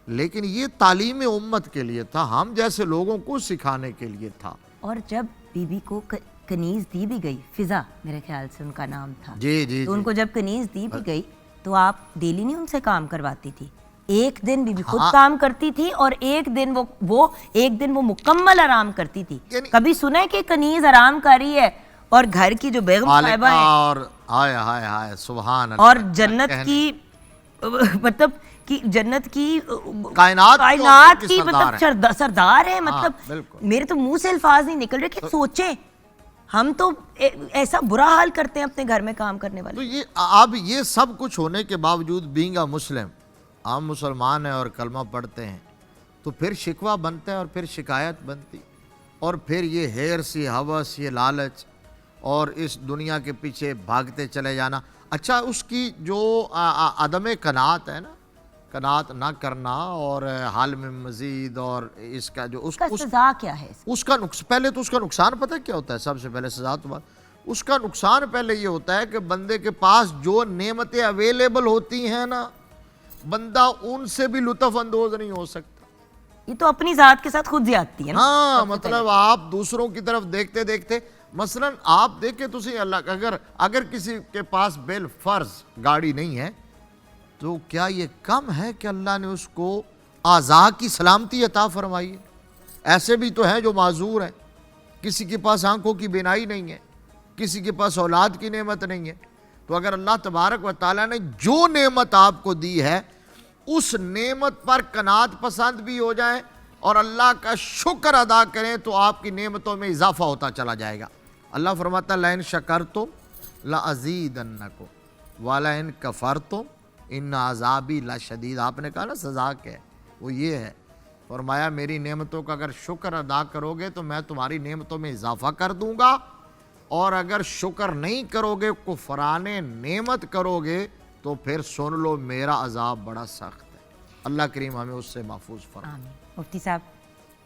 लेकिन ये तालीम उम्मत के लिए था, हम जैसे लोगों को सिखाने के लिए था। और जब बीबी को कनीज़ दी भी गई, फिज़ा मेरे ख्याल से उनका नाम था, जी जी, तो उनको जब कनीज़ दी भी गई तो आप डेली नहीं उनसे काम करवाती थी? एक दिन बीबी खुद काम करती थी और एक दिन वो मुकम्मल आराम करती थी। कभी सुना है कि कनीज़ आराम कर रही है और घर की जो बेगम साहिबा है, और हाय हाय हाय सुभान अल्लाह, और जन्नत की मतलब कि जन्नत की कायनात की मतलब सरदार है, मतलब मेरे तो मुंह से अल्फाज नहीं निकल रहे कि सोचें हम तो ऐसा बुरा हाल करते हैं अपने घर में काम करने वाले। तो ये अब ये सब कुछ होने के बावजूद बीइंग अ मुस्लिम, हम मुसलमान हैं और कलमा पढ़ते हैं, तो फिर शिकवा बनता है और फिर शिकायत बनती, और फिर ये हेर्स, ये हवस, ये लालच और इस दुनिया के पीछे भागते चले जाना। अच्छा, उसकी जो अदम कनात है ना, कनात ना करना और हाल में मजीद, और इसका जो सज़ा क्या है? उसका पहले तो उसका नुकसान पता क्या होता है? सबसे पहले सज़ा तो बात, उसका नुकसान पहले ये होता है कि बंदे के पास जो नेमतें अवेलेबल होती हैं ना, बंदा उनसे भी लुत्फ़ अंदोज नहीं हो सकता। ये तो अपनी ज़ात के साथ खुद ज़्यादती है ना। हाँ, मतलब आप दूसरों की तरफ देखते देखते, मसलन आप देखें तो सही, अल्लाह अगर किसी के पास बेल फर्ज गाड़ी नहीं है, तो क्या ये कम है कि अल्लाह ने उसको आज़ा की सलामती अता फरमाई है? ऐसे भी तो हैं जो माजूर हैं, किसी के पास आंखों की बीनाई नहीं है, किसी के पास औलाद की नेमत नहीं है। तो अगर अल्लाह तबारक व तआला ने जो नेमत आपको दी है, उस नेमत पर कनात पसंद भी हो जाए और अल्लाह का शुक्र अदा करें तो आपकी नेमतों में इजाफा होता चला जाएगा। अल्लाह फरमाता है लाइन शकर तुम ला अजीदन्नकुम वाला इन कफर तुम इन अजाबी ला शदीद। आपने कहा ना सजा क्या है, वो ये है, फरमाया मेरी नेमतों का अगर शुक्र अदा करोगे तो मैं तुम्हारी नेमतों में इजाफा कर दूंगा, और अगर शुक्र नहीं करोगे, कुफराने नेमत करोगे, तो फिर सुन लो मेरा अजाब बड़ा सख्त है। अल्लाह करीम हमें उससे महफूज फरमाए। आमीन। मुफ्ती साहब,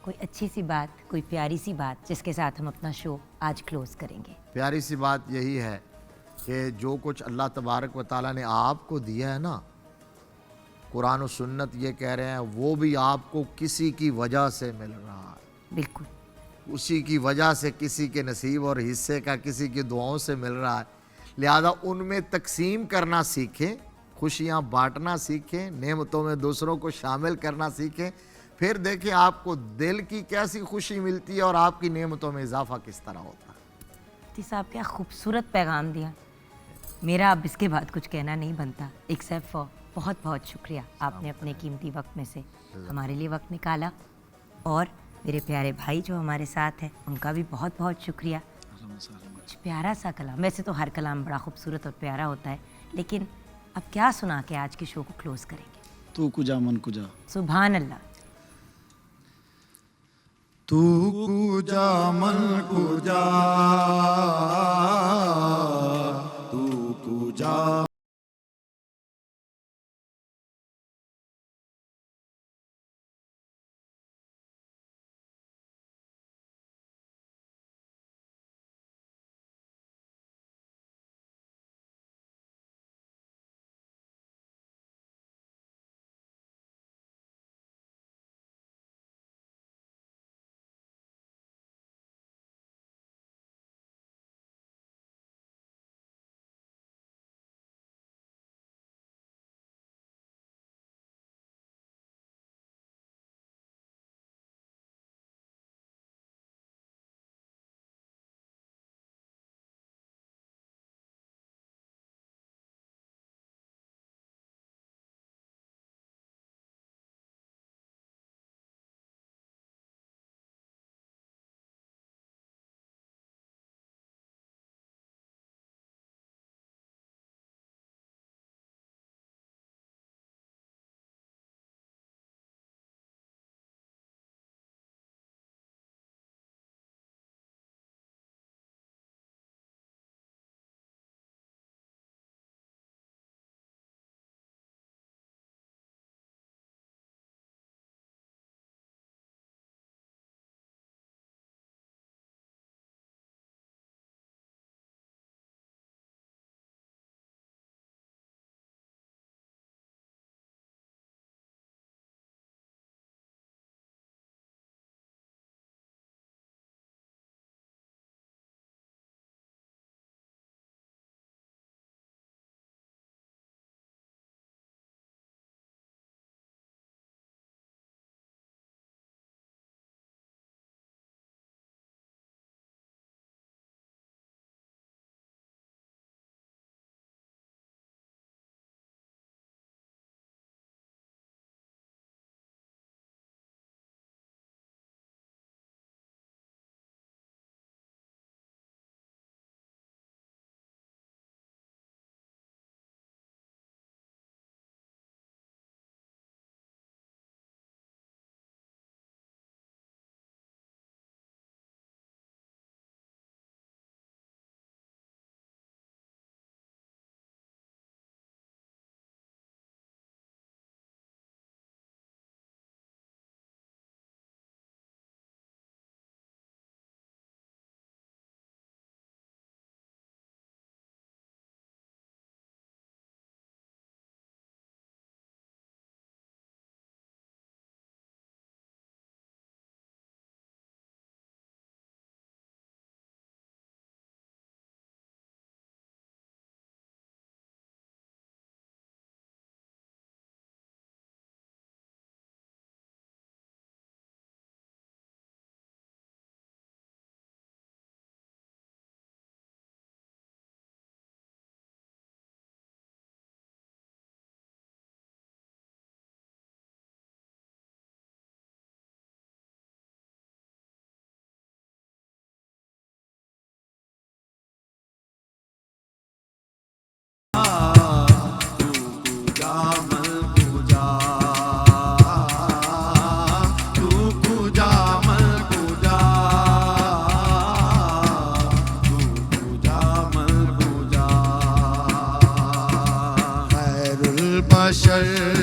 कोई अच्छी सी बात, कोई प्यारी सी बात जिसके साथ हम अपना शो आज क्लोज करेंगे। प्यारी सी बात यही है कि जो कुछ अल्लाह तबारक व ताला ने आपको दिया है ना, कुरान और सुन्नत ये कह रहे हैं, वो भी आपको किसी की वजह से मिल रहा है। बिल्कुल। उसी की वजह से किसी के नसीब और हिस्से का किसी की दुआओं से मिल रहा है। लिहाजा उनमें तकसीम करना सीखें, खुशियाँ बांटना सीखें, नेमतों में दूसरों को शामिल करना सीखें, फिर देखिए आपको दिल की कैसी खुशी मिलती है और आपकी नेमतों में इजाफा किस तरह होता है। मुफ्ती साहब, क्या खूबसूरत पैगाम दिया। मेरा अब इसके बाद कुछ कहना नहीं बनता एक्सेप्ट फॉर बहुत बहुत शुक्रिया। आपने अपने कीमती वक्त में से हमारे लिए वक्त निकाला, और मेरे प्यारे भाई जो हमारे साथ हैं उनका भी बहुत बहुत शुक्रिया। कुछ प्यारा सा कलाम, वैसे तो हर कलाम बड़ा खूबसूरत और प्यारा होता है, लेकिन अब क्या सुना के आज के शो को क्लोज करेंगे। तू कुजा मन कुजा। सुभान अल्लाह। तू कुजा मन कुजा, तू कुजा बशर